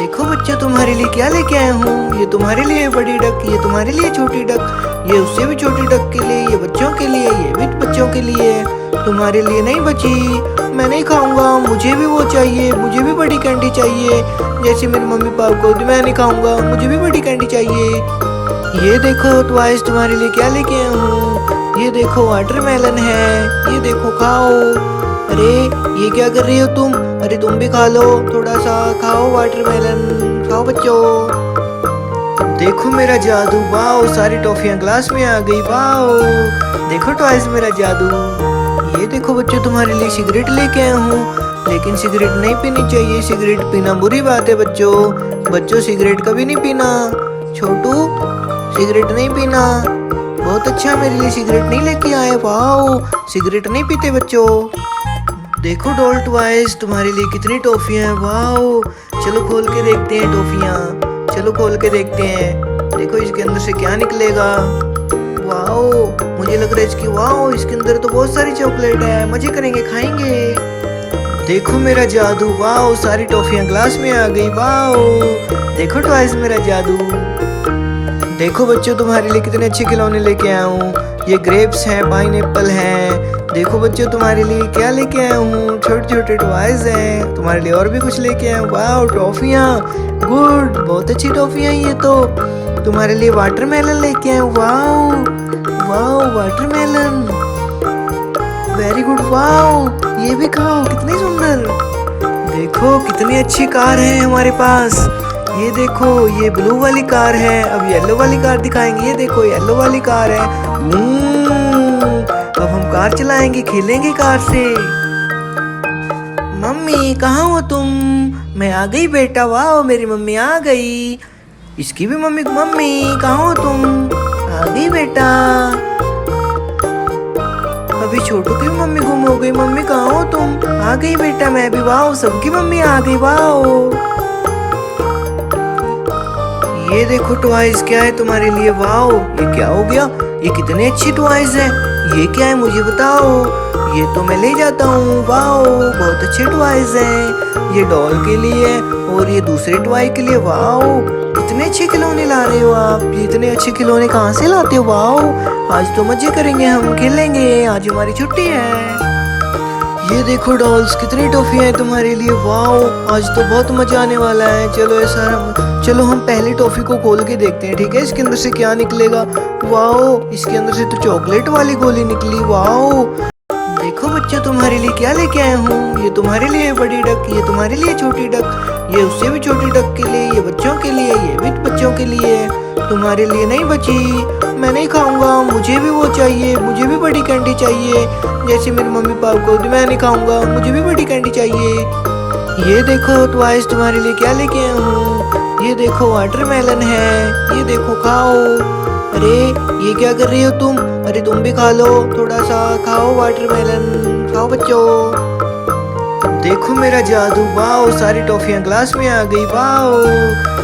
देखो बच्चों, तुम्हारे लिए क्या लेके आया हूँ। ये तुम्हारे लिए बड़ी डक, ये तुम्हारे लिए छोटी डक, ये उससे भी छोटी डक के लिए, ये बच्चों के लिए, ये भी बच्चों के लिए। तुम्हारे लिए नहीं बची, मैं नहीं खाऊंगा, मुझे भी वो चाहिए, मुझे भी बड़ी कैंडी चाहिए। जैसे मेरी मम्मी पापा को, मैं नहीं खाऊंगा, मुझे भी बड़ी कैंडी चाहिए। ये देखो ट्वाइस, तुम्हारे लिए क्या लेके आया हूँ। ये देखो वाटरमेलन है, ये देखो खाओ। अरे ये क्या कर रही हो तुम? अरे तुम भी खा लो, थोड़ा सा खाओ वाटरमेलन, खाओ बच्चों। देखो मेरा जादू, वाओ सारी टॉफियां ग्लास में आ गई, वाओ। देखो ट्वाइस मेरा जादू। ये देखो बच्चों, तुम्हारे लिए सिगरेट लेके आया हूँ, लेकिन सिगरेट नहीं पीनी चाहिए, सिगरेट पीना बुरी बात है बच्चों। बच्चों सिगरेट कभी नहीं पीना। छोटू सिगरेट नहीं पीना। बहुत अच्छा, मेरे लिए सिगरेट नहीं लेके आए, वाओ सिगरेट नहीं पीते बच्चों। देखो डॉल ट्वाइस, तुम्हारे लिए कितनी टॉफियां हैं, वाओ। चलो खोल के देखते हैं टॉफियां, चलो खोल के देखते हैं। देखो इसके अंदर से क्या निकलेगा। वाओ मुझे लग रहा है इसकी, वाओ इसके अंदर तो बहुत सारी चॉकलेट है, मजे करेंगे, खाएंगे। देखो मेरा जादू, वाओ सारी टॉफियां ग्लास में आ गई, वाओ। देखो ट्वाइस मेरा जादू। देखो बच्चों, तुम्हारे लिए कितने अच्छे खिलौने लेके आया हूँ। ये ग्रेप्स हैं, पाइनएप्पल हैं। देखो बच्चों, तुम्हारे लिए क्या लेके आया हूँ, छोटे छोटे टॉयज हैं। तुम्हारे लिए और भी कुछ लेके आया हूँ, वाओ टॉफियाँ, गुड, बहुत अच्छी टॉफियाँ ये तो। तुम्हारे लिए वाटरमेलन लेके आया हूँ, wow wow watermelon, very good, wow ये भी खाओ, कितनी सुंदर। देखो कितनी अच्छी कार है हमारे पास। ये देखो ये ब्लू वाली कार है, अब येलो वाली कार दिखाएंगे। ये देखो येलो वाली कार है। अब हम कार चलाएंगे, खेलेंगे कार से। मम्मी कहाँ हो तुम? मैं आ गई बेटा, वाह मेरी मम्मी आ गई। इसकी भी मम्मी, मम्मी कहाँ हो तुम? आ गई बेटा। अभी छोटू की भी मम्मी गुम हो गई, मम्मी कहाँ हो तुम? आ गई बेटा मैं भी, वाह सबकी मम्मी आ गई, वाह। ये देखो टॉयज, क्या है तुम्हारे लिए, वाओ ये क्या हो गया? ये कितने अच्छी टॉयज हैं, ये क्या है मुझे बताओ। ये तो मैं ले जाता हूँ, वाओ बहुत अच्छे टॉयज हैं। ये डॉल के लिए और ये दूसरे टॉय के लिए, वाओ इतने अच्छे खिलौने ला रहे हो आप। ये इतने अच्छे खिलौने कहाँ से लाते हो, वाओ। आज तो मजे करेंगे, हम खेलेंगे, आज हमारी छुट्टी है। ये देखो डॉल्स, कितनी टॉफियां हैं तुम्हारे लिए, वाओ आज तो बहुत मजा आने वाला है। चलो हम पहली टॉफी को खोल के देखते हैं, ठीक है। इसके अंदर से क्या निकलेगा, वाओ इसके अंदर से तो चॉकलेट वाली गोली निकली, वाओ। देखो बच्चा, तुम्हारे लिए क्या लेके आया हूँ। ये तुम्हारे लिए बड़ी डक, ये तुम्हारे लिए छोटी डक, ये उससे भी छोटी डक के लिए, ये बच्चों के लिए, ये भी बच्चों के लिए। तुम्हारे लिए नहीं बची, मैं नहीं खाऊंगा, मुझे भी वो चाहिए, मुझे भी बड़ी कैंडी चाहिए। जैसे मेरी मम्मी पापा को, मैं नहीं खाऊंगा, मुझे भी बड़ी कैंडी चाहिए। ये देखो ट्वाइस, तुम्हारे लिए क्या लेके आया हूँ। ये देखो वाटरमेलन है, ये देखो खाओ। अरे ये क्या कर रही हो तुम? अरे तुम भी खा लो, थोड़ा सा खाओ वाटरमेलन, खाओ बच्चों। देखो मेरा जादू, वाओ सारी टॉफियां ग्लास में आ गई, वाओ।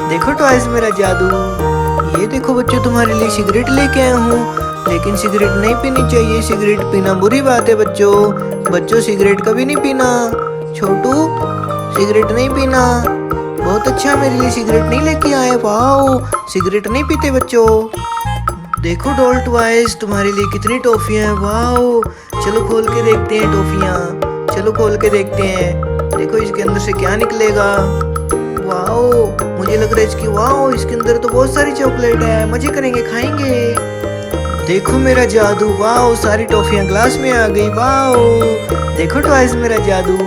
देखो ट्वाइस मेरा जादू। ये देखो बच्चों, तुम्हारे लिए सिगरेट लेके आया हूँ, लेकिन सिगरेट नहीं पीनी चाहिए, सिगरेट पीना बुरी बात है बच्चों। बच्चों सिगरेट कभी नहीं पीना। छोटू सिगरेट नहीं पीना। बहुत अच्छा, मेरे लिए सिगरेट नहीं लेके आए, वाओ सिगरेट नहीं पीते बच्चों। देखो डॉल ट्वाइस, तुम्हारे लिए कितनी टॉफियां हैं, वाओ। चलो खोल के देखते हैं टॉफियां, चलो खोल के देखते हैं। देखो इसके अंदर से क्या निकलेगा। वाओ मुझे लग रहा है इसकी, वाओ इसके अंदर तो बहुत सारी चॉकलेट है, मजे करेंगे, खाएंगे। देखो मेरा जादू, वाओ सारी टॉफियां ग्लास में आ गई, वाओ। देखो ट्वाइस मेरा जादू।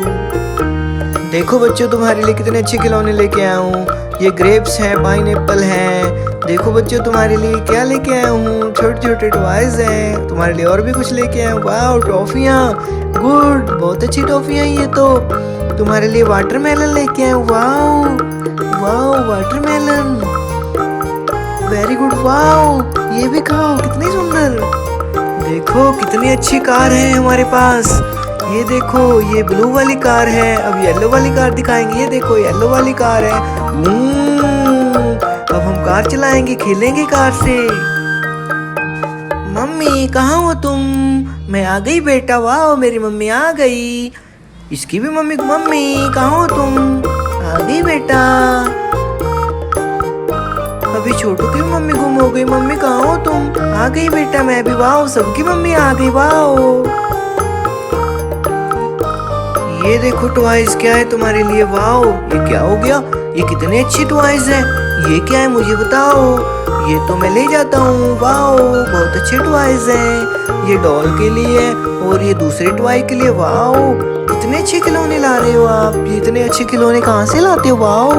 देखो बच्चों, तुम्हारे लिए कितने अच्छे खिलौने लेके आया हूँ। ये ग्रेप्स हैं, पाइनएप्पल हैं। देखो बच्चों, तुम्हारे लिए क्या लेके आया हूँ, छोटे छोटे टॉयज हैं। तुम्हारे लिए और भी कुछ लेके आया हूँ, वाओ टॉफियाँ, गुड, बहुत अच्छी टॉफियाँ ये तो। तुम्हारे लिए वाटरमेलन लेके आया हूँ, wow wow watermelon, very good, wow ये भी खाओ, कितनी सुंदर। देखो कितनी अच्छी कार है हमारे पास। ये देखो ये ब्लू वाली कार है, अब येलो वाली कार दिखाएंगे। ये देखो येलो वाली कार है। अब हम कार चलाएंगे, खेलेंगे कार से। मम्मी कहाँ हो तुम? मैं आ गई बेटा, वाह मेरी मम्मी आ गई। इसकी भी मम्मी, मम्मी कहाँ हो तुम? आ गई बेटा। गई बेटा मैं भी, वाओ सबकी मम्मी आ गई, वाओ। ये देखो टॉयज क्या है तुम्हारे लिए, वाओ ये क्या हो गया, ये कितने अच्छे टॉयज हैं। ये क्या है मुझे बताओ, ये तो मैं ले जाता हूँ, वाओ बहुत अच्छे टॉयज हैं। ये डॉल के लिए है और ये दूसरे टॉय के लिए, वाओ कितने अच्छे खिलौने ला रहे हो आप। ये इतने अच्छे खिलौने कहाँ से लाते हो, वाओ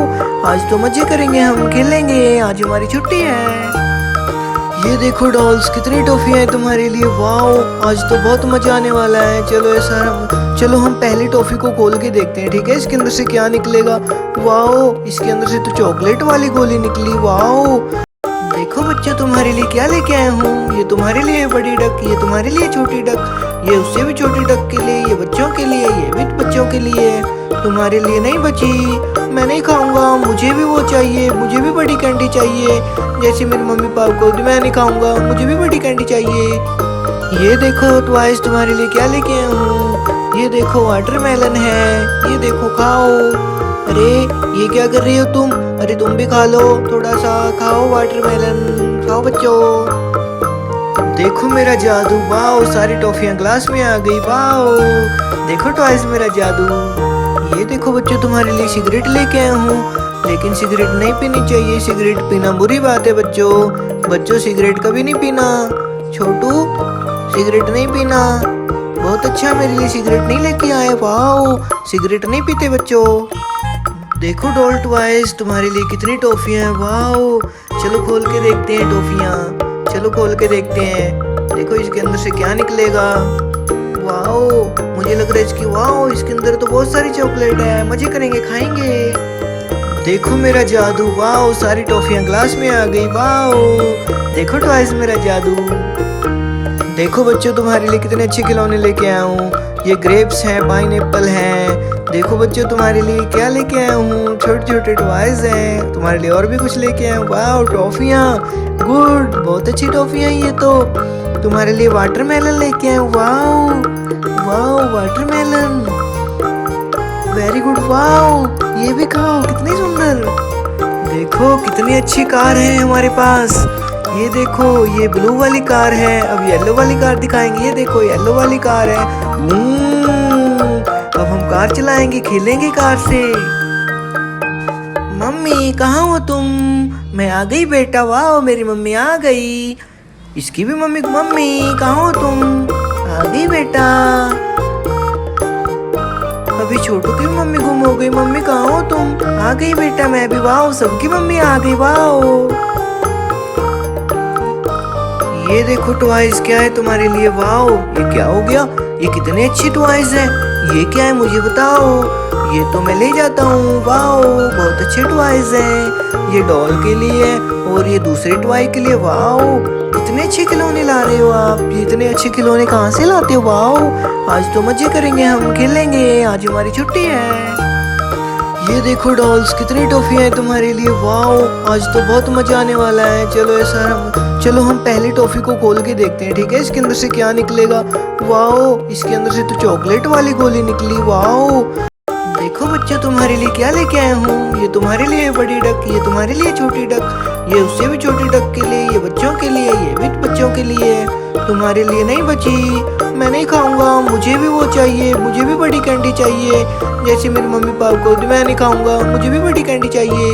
आज तो मजे करेंगे, हम खेलेंगे, आज हमारी छुट्टी है। ये देखो डॉल्स कितनी टॉफियां हैं तुम्हारे लिए, वाओ आज तो बहुत मजा आने वाला है। चलो हम पहली टॉफी को खोल के देखते हैं, ठीक है। इसके अंदर से क्या निकलेगा, वाओ इसके अंदर से तो चॉकलेट वाली गोली निकली, वाओ। देखो बच्चों तुम्हारे लिए क्या लेके आया हूँ, ये तुम्हारे लिए बड़ी डक, ये तुम्हारे लिए छोटी डक, ये उससे भी छोटी डक के लिए, ये बच्चों के लिए, ये भी बच्चों के लिए। तुम्हारे लिए नहीं बची, मैं नहीं खाऊंगा, मुझे भी वो चाहिए, मुझे भी बड़ी कैंडी चाहिए, जैसे मेरी मम्मी पापा को, मैं नहीं खाऊंगा, मुझे भी बड़ी कैंडी चाहिए। ये देखो टॉयज तुम्हारे लिए क्या लेके आया हूँ, ये देखो वाटरमेलन है, ये देखो खाओ। अरे ये क्या कर रही हो तुम, अरे तुम भी खा लो, थोड़ा सा खाओ वाटरमेलन, खाओ बच्चों। देखो मेरा जादू, वाओ सारी टॉफियां ग्लास में आ गई, वाओ देखो टॉयज मेरा जादू। ये देखो बच्चों तुम्हारे लिए सिगरेट लेके आया हूँ, लेकिन सिगरेट नहीं पीनी चाहिए, सिगरेट पीना बुरी बात है बच्चों सिगरेट कभी नहीं पीना। छोटू सिगरेट नहीं पीना, बहुत अच्छा मेरे लिए सिगरेट नहीं लेके आए, वाओ सिगरेट नहीं पीते बच्चों। देखो डॉल टॉयज तुम्हारे लिए कितनी टॉफियां हैं, वाओ चलो खोल के देखते हैं टॉफियां, चलो खोल के देखते हैं। देखो इसके अंदर से क्या निकलेगा, वाओ मुझे लग रहा है इसकी, वाओ इसके अंदर तो बहुत सारी चॉकलेट है, मजे करेंगे, खाएंगे। देखो मेरा जादू, वाओ सारी टॉफियां ग्लास में आ गई, वाओ देखो टॉयज मेरा जादू। देखो बच्चों तुम्हारे लिए कितने अच्छे खिलौने लेके आया हूँ, ये ग्रेप्स हैं, पाइनएप्पल हैं। देखो बच्चों तुम्हारे लिए क्या लेके आया हूँ, छोटे छोटे टॉयज हैं, तुम्हारे लिए और भी कुछ लेके आया हूँ, वाओ टॉफियाँ, गुड बहुत अच्छी टॉफियाँ ये तो। तुम्हारे लिए वाटरमेलन लेके आया हूँ, wow watermelon very good, wow ये भी खाओ कितनी सुंदर। देखो कितनी अच्छी कार है हमारे पास, ये देखो ये ब्लू वाली कार है, अब येलो वाली कार दिखाएंगे, ये देखो येलो वाली कार है। अब हम कार चलाएंगे, खेलेंगे कार से। मम्मी कहाँ हो तुम, मैं आ गई बेटा, वाओ मेरी मम्मी आ गई, इसकी भी मम्मी कहाँ हो तुम, आ गई बेटा। अभी छोटू की मम्मी गुम हो गई, मम्मी कहाँ हो तुम, आ गई बेटा मैं भी, वाओ सबकी मम्मी आ गई, वाओ। ये देखो टॉयज क्या है तुम्हारे लिए, वाओ ये क्या हो गया, ये कितने अच्छे टॉयज हैं। ये क्या है मुझे बताओ, ये तो मैं ले जाता हूँ, वाओ बहुत अच्छे टॉयज हैं। ये डॉल के लिए है और ये दूसरे टॉय के लिए, वाओ इतने अच्छे खिलौने ला रहे हो आप। ये इतने अच्छे खिलौने कहाँ से लाते हो, वाओ आज तो मजे करेंगे, हम खेलेंगे, आज हमारी छुट्टी है। ये देखो डॉल्स कितनी टॉफियां हैं तुम्हारे लिए, वाओ आज तो बहुत मजा आने वाला है। चलो हम पहली टॉफी को खोल के देखते हैं, ठीक है। इसके अंदर से क्या निकलेगा, वाओ इसके अंदर से तो चॉकलेट वाली गोली निकली, वाओ। देखो बच्चों तुम्हारे लिए क्या लेके आया हूँ, ये तुम्हारे लिए बड़ी डक, ये तुम्हारे लिए छोटी डक, ये उससे भी छोटी डक के लिए, ये बच्चों के लिए, ये भी बच्चों के लिए। तुम्हारे लिए नहीं बची, मैं नहीं खाऊंगा, मुझे भी वो चाहिए, मुझे भी बड़ी कैंडी चाहिए, जैसे मेरी मम्मी पापा को, मैं नहीं खाऊंगा, मुझे भी बड़ी कैंडी चाहिए।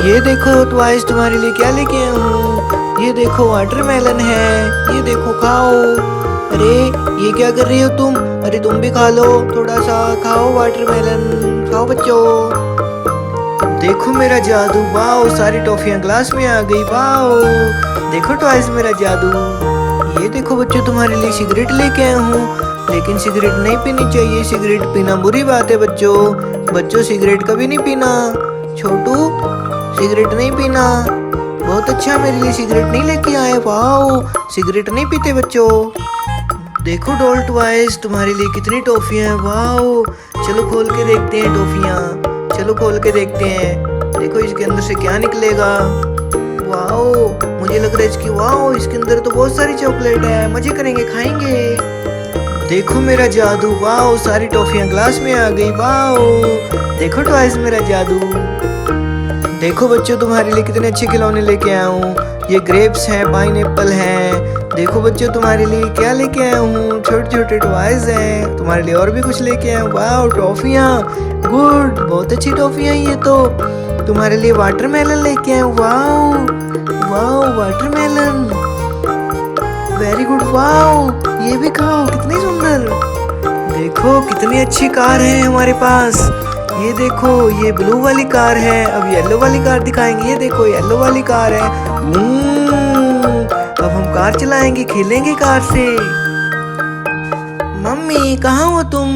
ये देखो टॉयज तुम्हारे लिए क्या लेके आया हूँ, ये देखो वाटरमेलन है, ये देखो खाओ। अरे ये क्या कर रही हो तुम, अरे तुम भी खा लो, थोड़ा सा खाओ वाटरमेलन, खाओ बच्चों। देखो मेरा जादू, वाओ सारी टॉफियां ग्लास में आ गई, वाओ देखो टॉयज मेरा जादू। ये देखो बच्चों तुम्हारे लिए सिगरेट लेके आया हूँ, लेकिन सिगरेट नहीं पीनी चाहिए, सिगरेट पीना बुरी बात है बच्चों सिगरेट कभी नहीं पीना। छोटू सिगरेट नहीं पीना, बहुत अच्छा मेरे लिए सिगरेट नहीं लेके आए, वाओ सिगरेट नहीं पीते बच्चों। देखो डॉल टॉयज तुम्हारे लिए कितनी टॉफियां हैं, वाओ चलो खोल के देखते हैं टॉफियां, चलो खोल के देखते हैं। देखो इसके अंदर से क्या निकलेगा, वाओ मुझे लग रहा है इसकी, वाओ इसके अंदर तो बहुत सारी चॉकलेट है, मजे करेंगे, खाएंगे। देखो मेरा जादू, वाओ सारी टॉफियां ग्लास में आ गई, वाओ देखो टॉयज मेरा जादू। देखो बच्चों तुम्हारे लिए कितने अच्छे खिलौने लेके आया हूँ, ये ग्रेप्स हैं, पाइनएप्पल हैं, देखो बच्चों, तुम्हारे लिए क्या लेके आया हूँ। छोटे छोटे टॉयज हैं, तुम्हारे लिए और भी कुछ लेके आया हूँ। वाह, टॉफियाँ, गुड, बहुत अच्छी टॉफियाँ ये तो। तुम्हारे लिए वाटरमेलन लेके आया हूँ। वाह वाह, वाटरमेलन, वेरी गुड। वाह, ये भी खाओ, कितनी सुंदर। देखो कितनी अच्छी कार है हमारे पास। ये देखो, ये ब्लू वाली कार है। अब येलो वाली कार दिखाएंगे। ये देखो, येलो वाली कार है। अब हम कार चलाएंगे, खेलेंगे कार से। मम्मी कहाँ हो तुम?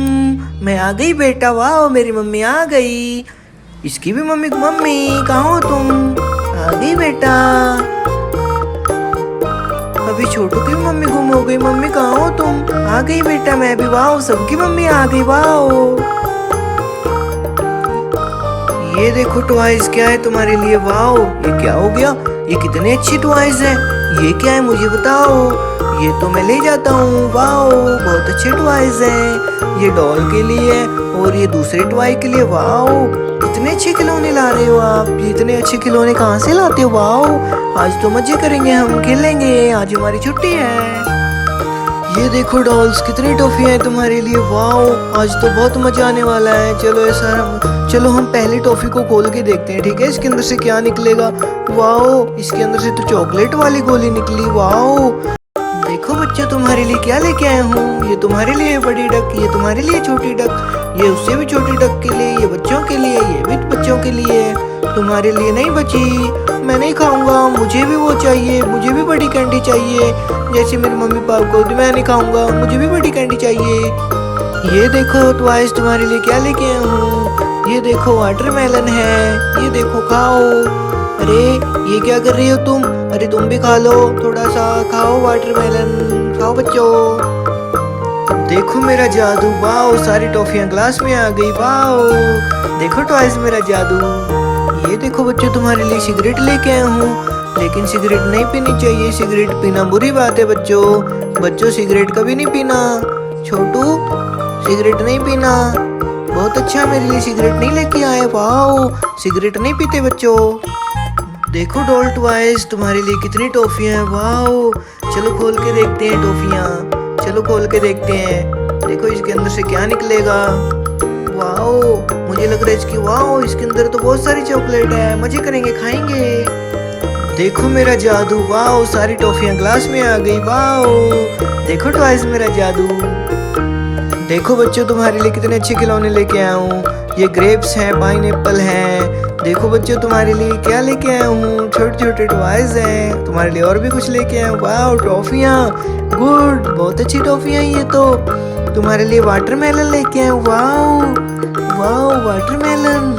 मैं आ गई बेटा। वाह, मेरी मम्मी आ गई। इसकी भी मम्मी, मम्मी कहाँ हो तुम? आ गई बेटा। अभी छोटू की भी मम्मी गुम हो गई। मम्मी कहाँ हो तुम? आ गई बेटा मैं भी। वाह, सबकी मम्मी आ गई। वाह, ये देखो टॉयज क्या है तुम्हारे लिए। वाओ, ये क्या हो गया? ये कितने अच्छे टॉयज हैं। ये क्या है मुझे बताओ। ये तो मैं ले जाता हूँ। वाओ, बहुत अच्छे टॉयज हैं। ये डॉल के लिए है और ये दूसरे टॉय के लिए। वाओ, इतने अच्छे खिलौने ला रहे हो आप। ये इतने अच्छे खिलौने कहाँ से लाते हो? वाओ, आज तो मजे करेंगे, हम खेलेंगे। आज हमारी छुट्टी है। ये देखो डॉल्स, कितनी टॉफियां हैं तुम्हारे लिए। वाओ, आज तो बहुत मजा आने वाला है। चलो हम पहली टॉफी को खोल के देखते हैं, ठीक है? इसके अंदर से क्या निकलेगा। वाओ, इसके अंदर से तो चॉकलेट वाली गोली निकली। वाओ, देखो बच्चों, तुम्हारे लिए क्या लेके आया हूँ। ये तुम्हारे लिए बड़ी डक, ये तुम्हारे लिए छोटी डक, ये उससे भी छोटी डक के लिए, ये बच्चों के लिए, ये भी बच्चों के लिए। तुम्हारे लिए नहीं बची, मैं नहीं खाऊंगा, मुझे भी वो चाहिए, मुझे भी बड़ी कैंडी चाहिए। जैसे मेरे मम्मी पापा को, मैं नहीं खाऊंगा, मुझे भी बड़ी कैंडी चाहिए। ये देखो टॉयज, तुम्हारे लिए क्या लेके आया हूँ। ये देखो वाटरमेलन है, ये देखो खाओ। अरे ये क्या कर रही हो तुम? अरे तुम भी खा लो, थोड़ा सा खाओ वाटरमेलन, खाओ बच्चों। देखो मेरा जादू। वाओ, सारी टॉफियां ग्लास में आ गई। वाओ, देखो टॉयज, मेरा जादू। ये देखो बच्चों, तुम्हारे लिए सिगरेट लेके आया हूँ, लेकिन सिगरेट नहीं पीनी चाहिए। सिगरेट पीना बुरी बात है बच्चों सिगरेट कभी नहीं पीना। छोटू, सिगरेट नहीं पीना। बहुत अच्छा, मेरे लिए सिगरेट नहीं लेके आए। वाओ, सिगरेट नहीं पीते बच्चों। देखो डॉल टॉयज, तुम्हारे लिए कितनी टॉफियां हैं। वाओ, चलो खोल के देखते हैं टॉफियां। चलो खोल के देखते हैं। देखो इसके अंदर से क्या निकलेगा। वाओ, मुझे लग रहा है इसकी, वाओ इसके अंदर तो बहुत सारी चॉकलेट है। मजे करेंगे, खाएंगे। देखो मेरा जादू। वाओ, सारी टॉफियां ग्लास में आ गई। वाओ, देखो टॉयज, मेरा जादू। देखो बच्चों, तुम्हारे लिए कितने अच्छे खिलौने लेके आया हूँ। ये ग्रेप्स हैं, पाइनएप्पल हैं। देखो बच्चों, तुम्हारे लिए क्या लेके आया हूँ। छोटे छोटे टॉयज हैं, तुम्हारे लिए और भी कुछ लेके आया हूँ। वाओ, टॉफियाँ, गुड, बहुत अच्छी टॉफियाँ ये तो। तुम्हारे लिए वाटरमेलन लेके आया हूँ। Wow wow, watermelon,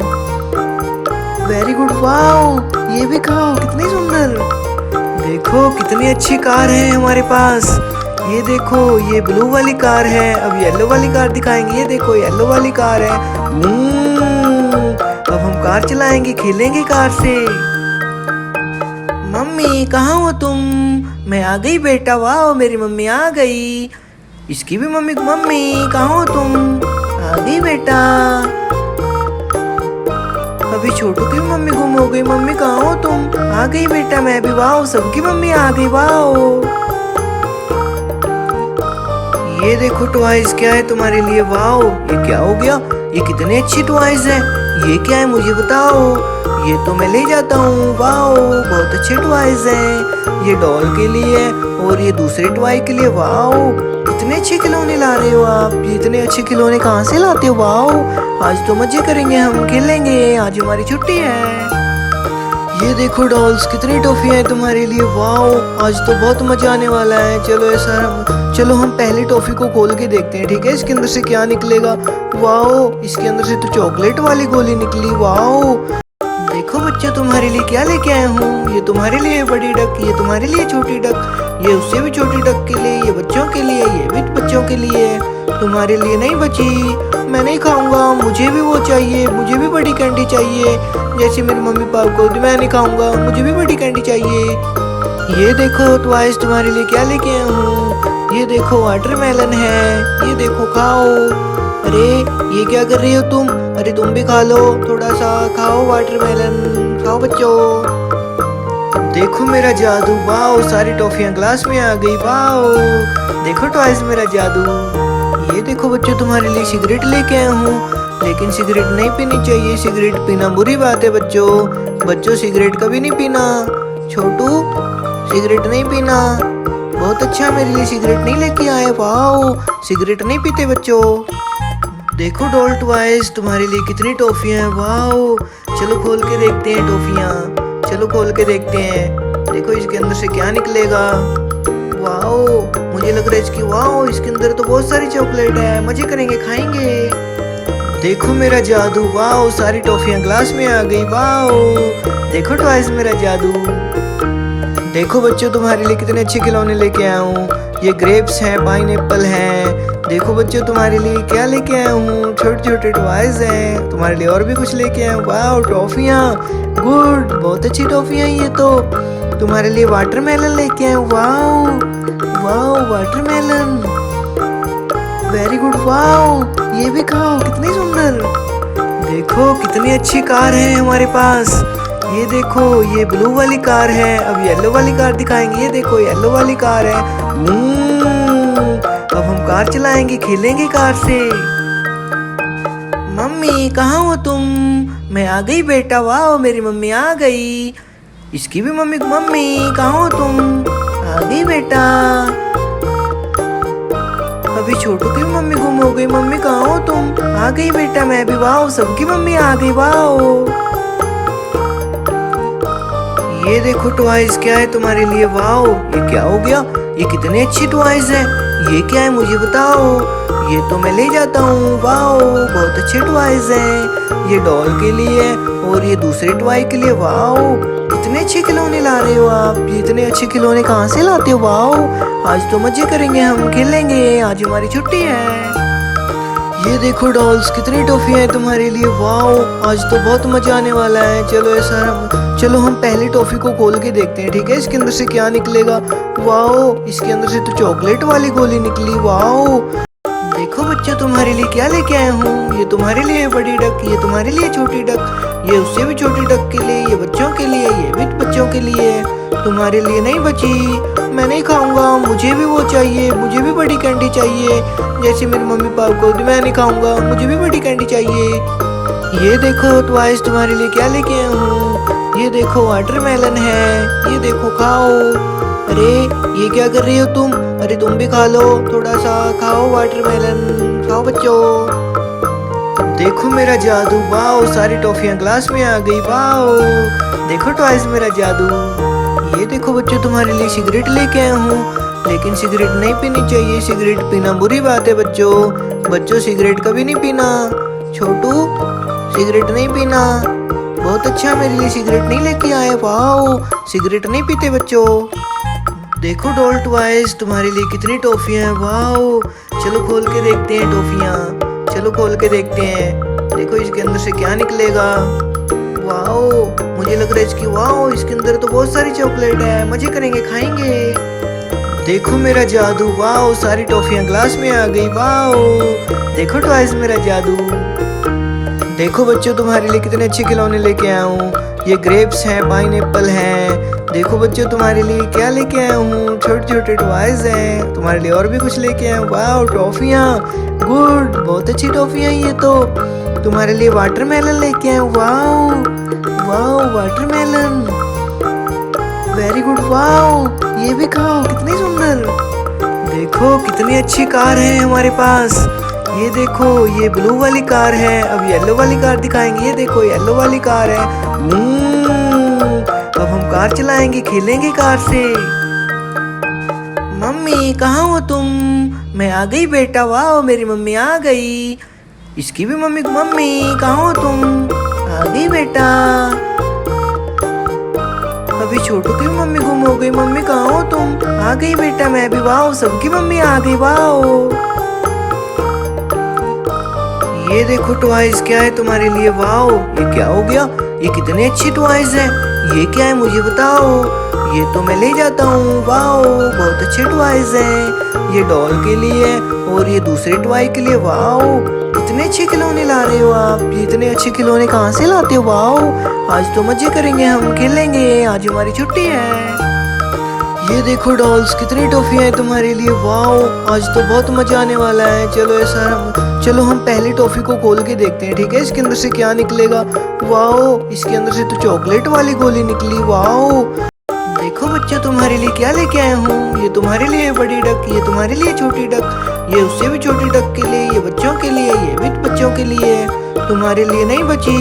very good. Wow, ये भी खाओ, कितनी सुंदर। देखो कितनी अच्छी कार है हमारे पास। ये देखो, ये ब्लू वाली कार है। अब येलो वाली कार दिखाएंगे। ये देखो, येलो वाली कार है। अब हम कार चलाएंगे, खेलेंगे कार से। मम्मी कहाँ हो तुम? मैं आ गई बेटा। वाह, मेरी मम्मी आ गई। इसकी भी मम्मी, मम्मी कहाँ हो तुम? आ गई बेटा। अभी छोटू की भी मम्मी गुम हो गई। मम्मी कहाँ हो तुम? आ गई बेटा मैं भी। वाह, सबकी मम्मी आ गई। वाह, ये देखो टॉयज क्या है तुम्हारे लिए। वाओ, ये क्या हो गया? ये कितने अच्छे टॉयज हैं। ये क्या है मुझे बताओ। ये तो मैं ले जाता हूँ। वाओ, बहुत अच्छे टॉयज हैं। ये डॉल के लिए है और ये दूसरे टॉय के लिए। वाओ, इतने अच्छे खिलौने ला रहे हो आप। ये इतने अच्छे खिलौने कहाँ से लाते हो? वाओ, आज तो मजे करेंगे, हम खेलेंगे, आज हमारी छुट्टी है। ये देखो डॉल्स, कितनी टॉफियां हैं तुम्हारे लिए। वाओ, आज तो बहुत मजा आने वाला है। चलो हम पहली टॉफी को खोल के देखते हैं, ठीक है? इसके अंदर से क्या निकलेगा। वाओ, इसके अंदर से तो चॉकलेट वाली गोली निकली। वाओ, देखो बच्चों, तुम्हारे लिए क्या लेके आया हूँ। ये तुम्हारे लिए बड़ी डक, ये तुम्हारे लिए छोटी डक, ये उससे भी छोटी डक के लिए, ये बच्चों के लिए, ये भी बच्चों के लिए। तुम्हारे लिए नहीं बची, मैं नहीं खाऊंगा, मुझे भी वो चाहिए, मुझे भी बड़ी कैंडी चाहिए। जैसे मेरे मम्मी पापा को, मैं नहीं खाऊंगा, मुझे भी बड़ी कैंडी चाहिए। ये देखो टॉयज, तुम्हारे लिए क्या लेके आया हूँ। ये देखो वाटरमेलन है, ये देखो खाओ। अरे ये क्या कर रही हो तुम? अरे तुम भी खा लो, थोड़ा सा खाओ वाटरमेलन, खाओ बच्चों। देखो मेरा जादू, वाओ सारी टॉफियां ग्लास में आ गई। वाओ देखो टॉयज मेरा जादू। ये देखो बच्चों, तुम्हारे लिए सिगरेट लेके आया हूँ, लेकिन सिगरेट नहीं पीनी चाहिए। सिगरेट पीना बुरी बात है बच्चों। बच्चों सिगरेट कभी नहीं पीना। छोटू सिगरेट नहीं पीना। बहुत अच्छा, मेरे लिए सिगरेट नहीं लेके आए। वाओ सिगरेट नहीं पीते बच्चों। देखो डॉल टॉयज, तुम्हारे लिए कितनी टॉफियां हैं। वाओ चलो खोल के देखते हैं टॉफियां। चलो खोल के देखते हैं। देखो इसके अंदर से क्या निकलेगा। वाओ मुझे लग रहा है इसकी, वाओ इसके अंदर तो बहुत सारी चॉकलेट है। मजे करेंगे, खाएंगे। देखो मेरा जादू, वाओ सारी टॉफियां ग्लास में आ गई। वाओ देखो टॉयज मेरा जादू। देखो बच्चों, तुम्हारे लिए कितने अच्छे खिलौने लेके आया हूँ। ये ग्रेप्स हैं, पाइनएप्पल हैं। देखो बच्चों, तुम्हारे लिए क्या लेके आया हूँ। छोटे छोटे टॉयज हैं। तुम्हारे लिए और भी कुछ लेके आया हूँ। वाओ टॉफियाँ, गुड, बहुत अच्छी टॉफियाँ ये तो। तुम्हारे लिए वाटरमेलन लेके आया हूँ। Wow wow watermelon, very good. Wow ये भी खाओ, कितनी सुंदर। देखो कितनी अच्छी कार है हमारे पास। ये देखो, ये ब्लू वाली कार है। अब येलो वाली कार दिखाएंगे। ये देखो येलो वाली कार है। अब हम कार चलाएंगे, खेलेंगे कार से। मम्मी कहाँ हो तुम? मैं आ गई बेटा। वाह मेरी मम्मी आ गई। इसकी भी मम्मी, मम्मी कहाँ हो तुम? आ गई बेटा। अभी छोटू की भी मम्मी गुम हो गई। मम्मी कहाँ हो तुम? आ गई बेटा मैं भी। वाह सबकी मम्मी आ गई। वाह ये देखो टॉयज, क्या है तुम्हारे लिए। वाओ ये क्या हो गया? ये कितने अच्छे टॉयज हैं। ये क्या है मुझे बताओ। ये तो मैं ले जाता हूँ। वाओ बहुत अच्छे टॉयज हैं। ये डॉल के लिए और ये दूसरे टॉय के लिए। वाओ इतने अच्छे खिलौने ला रहे हो आप। ये इतने अच्छे खिलौने कहाँ से लाते हो? वाओ आज तो मजे करेंगे, हम खेलेंगे। आज हमारी छुट्टी है। ये देखो डॉल्स, कितनी टॉफियां हैं तुम्हारे लिए। वाओ आज तो बहुत मजा आने वाला है। चलो हम पहली टॉफी को खोल के देखते हैं, ठीक है। इसके अंदर से क्या निकलेगा। वाओ इसके अंदर से तो चॉकलेट वाली गोली निकली। वाओ देखो बच्चा, तुम्हारे लिए क्या लेके आया हूँ। ये तुम्हारे लिए बड़ी डक, ये तुम्हारे लिए छोटी डक, ये उससे भी छोटी डक के लिए, ये बच्चों के लिए, ये भी बच्चों के लिए। तुम्हारे लिए नहीं बची, मैं नहीं खाऊंगा। मुझे भी वो चाहिए, मुझे भी बड़ी कैंडी चाहिए जैसे मेरी मम्मी पापा को। मैं नहीं खाऊंगा, मुझे भी बड़ी कैंडी चाहिए। ये देखो टॉयज, तुम्हारे लिए क्या लेके आया हूँ। ये देखो वाटरमेलन है, ये देखो खाओ। अरे ये क्या कर रही हो तुम? अरे तुम भी खा लो, थोड़ा सा खाओ वाटरमेलन, खाओ बच्चों। देखो मेरा जादू, वाओ सारी टॉफियां ग्लास में आ गई। वाओ देखो टॉयज मेरा जादू। ये देखो बच्चों, तुम्हारे लिए सिगरेट लेके आया हूँ, लेकिन सिगरेट नहीं पीनी चाहिए। सिगरेट पीना बुरी बात है बच्चों सिगरेट कभी नहीं पीना। छोटू सिगरेट नहीं पीना। बहुत अच्छा, मेरे लिए सिगरेट नहीं लेके आए। वाओ सिगरेट नहीं पीते बच्चों। देखो डॉल टॉयज, तुम्हारे लिए कितनी टॉफियां हैं। वाओ चलो खोल के देखते हैं टॉफियां। चलो खोल के देखते हैं। देखो इसके अंदर से क्या निकलेगा। वाओ मुझे लग रहा है इसकी, वाओ इसके अंदर तो बहुत सारी चॉकलेट है। मजे करेंगे, खाएंगे। देखो मेरा जादू, वाओ सारी टॉफियां ग्लास में आ गई। वाओ देखो टॉयज मेरा जादू। देखो बच्चों, तुम्हारे लिए कितने अच्छे खिलौने लेके आया हूँ। ये ग्रेप्स हैं, पाइनएप्पल हैं। देखो बच्चों, तुम्हारे लिए क्या लेके आया हूँ। छोटे छोटे टॉयज हैं। तुम्हारे लिए और भी कुछ लेके आया हूँ। वाओ टॉफियाँ, गुड, बहुत अच्छी टॉफियाँ ये तो। तुम्हारे लिए वाटरमेलन लेके आया हूँ। Wow wow watermelon, very good. Wow ये भी खाओ, कितनी सुंदर। देखो कितनी अच्छी कार है हमारे पास। ये देखो, ये ब्लू वाली कार है। अब येलो वाली कार दिखाएंगे। ये देखो येलो वाली कार है। अब हम कार चलाएंगे, खेलेंगे कार से। मम्मी कहाँ हो तुम? मैं आ गई बेटा। वाह मेरी मम्मी आ गई। इसकी भी मम्मी, मम्मी कहाँ हो तुम? आ गई बेटा। अभी छोटू की भी मम्मी गुम हो गई। मम्मी कहाँ हो तुम? आ गई बेटा मैं भी। वाह सबकी मम्मी आ गई। वाह ये देखो टॉयज, क्या है तुम्हारे लिए। वाओ ये क्या हो गया? ये कितने अच्छे टॉयज हैं। ये क्या है मुझे बताओ। ये तो मैं ले जाता हूँ। वाओ बहुत अच्छे टॉयज हैं। ये डॉल के लिए है और ये दूसरे टॉय के लिए। वाओ, इतने अच्छे खिलौने ला रहे हो आप। ये इतने अच्छे खिलौने कहाँ से लाते हो? वाओ, आज तो मजे करेंगे, हम खेलेंगे, आज हमारी छुट्टी है। ये देखो डॉल्स, कितनी टॉफियां हैं तुम्हारे लिए। वाओ, आज तो बहुत मजा आने वाला है। चलो हम पहली टॉफी को खोल के देखते हैं, ठीक है? इसके अंदर से क्या निकलेगा? वाओ, इसके अंदर से तो चॉकलेट वाली गोली निकली। वाओ, देखो बच्चों, तुम्हारे लिए क्या लेके आया हूँ। ये तुम्हारे लिए बड़ी डक, ये तुम्हारे लिए छोटी डक, ये उससे भी छोटी डक के लिए, ये बच्चों के लिए, ये भी बच्चों के लिए। तुम्हारे लिए नहीं बची,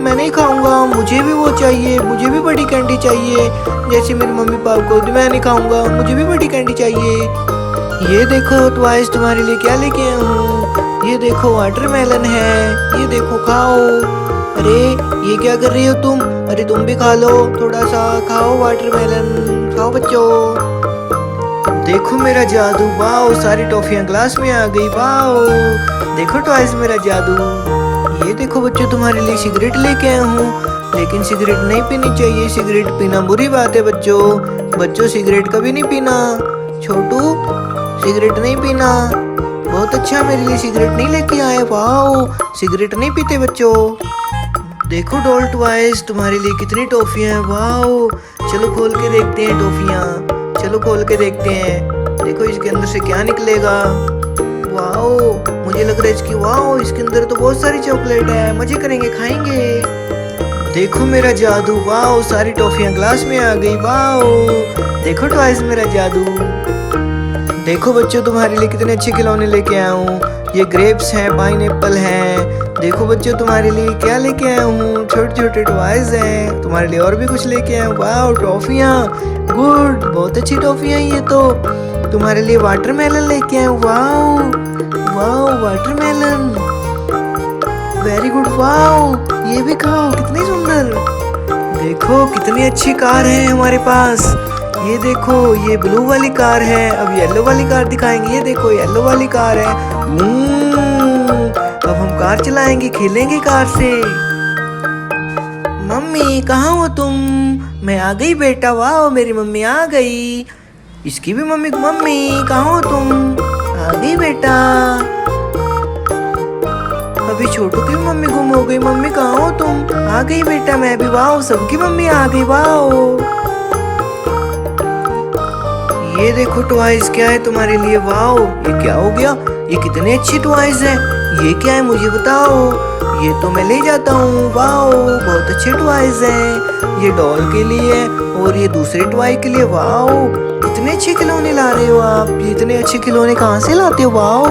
मैं नहीं खाऊंगा, मुझे भी वो चाहिए, मुझे भी बड़ी कैंडी चाहिए, जैसे मेरी मम्मी पापा को। मैं नहीं खाऊंगा, मुझे भी बड़ी कैंडी चाहिए। ये देखो ट्वाइस, तुम्हारे लिए क्या लेके आया हूँ। ये देखो वाटरमेलन है, ये देखो खाओ। अरे ये क्या कर रही हो तुम? अरे तुम भी खा लो, थोड़ा सा खाओ वाटरमेलन, खाओ बच्चों। देखो मेरा जादू, वाओ, सारी टॉफियां ग्लास में आ गई। वाओ, देखो ट्वाइस मेरा जादू। ये देखो बच्चों, तुम्हारे लिए सिगरेट लेके आया हूँ, लेकिन सिगरेट नहीं पीनी चाहिए, सिगरेट पीना बुरी बात है बच्चों सिगरेट कभी नहीं पीना। छोटू, सिगरेट नहीं पीना। बहुत अच्छा, मेरे लिए सिगरेट नहीं लेके आए। वाओ, सिगरेट नहीं पीते बच्चों। देखो डॉल ट्वाइस, तुम्हारे लिए कितनी टॉफियां हैं। वाओ, चलो खोल के देखते हैं टॉफियां, चलो खोल के देखते हैं। देखो इसके अंदर से क्या निकलेगा। वाओ, मुझे लग रहा है इसकी, वाओ, इसके अंदर तो बहुत सारी चॉकलेट है, मजे करेंगे, खाएंगे। देखो मेरा जादू, वाओ, सारी टॉफियां ग्लास में आ गई। वाओ, देखो ट्वाइस मेरा जादू। देखो बच्चों, तुम्हारे लिए कितने अच्छे खिलौने लेके आया हूँ। ये ग्रेप्स हैं, पाइनएप्पल हैं। देखो बच्चों, तुम्हारे लिए क्या लेके आया हूँ, छोटे छोटे टॉयज हैं। तुम्हारे लिए और भी कुछ लेके आया हूँ। वाओ, टॉफियाँ, गुड, बहुत अच्छी टॉफियाँ ये तो। तुम्हारे लिए वाटरमेलन लेके आया हूँ। Wow wow, watermelon, very good. Wow, ये भी खाओ, कितनी सुंदर। देखो कितनी अच्छी कार है हमारे पास। ये देखो, ये ब्लू वाली कार है, अब येलो वाली कार दिखाएंगे। ये देखो, येलो वाली कार है। अब हम कार चलाएंगे, खेलेंगे कार से। मम्मी कहाँ हो तुम? मैं आ गई बेटा। वाओ, मेरी मम्मी आ गई। इसकी भी मम्मी, मम्मी कहाँ हो तुम? आ गई बेटा। अभी छोटू की मम्मी गुम हो गई। मम्मी कहाँ हो तुम? आ गई बेटा मैं भी। वाओ, सबकी मम्मी आ गई। वाओ, ये देखो टॉयज, क्या है तुम्हारे लिए। वाओ, ये क्या हो गया? ये कितने अच्छे टॉयज हैं। ये क्या है मुझे बताओ। ये तो मैं ले जाता हूँ। वाओ, बहुत अच्छे टॉयज हैं। ये डॉल के लिए है और ये दूसरे टॉय के लिए। वाओ, इतने अच्छे खिलौने ला रहे हो आप। ये इतने अच्छे खिलौने कहाँ से लाते हो? वाओ,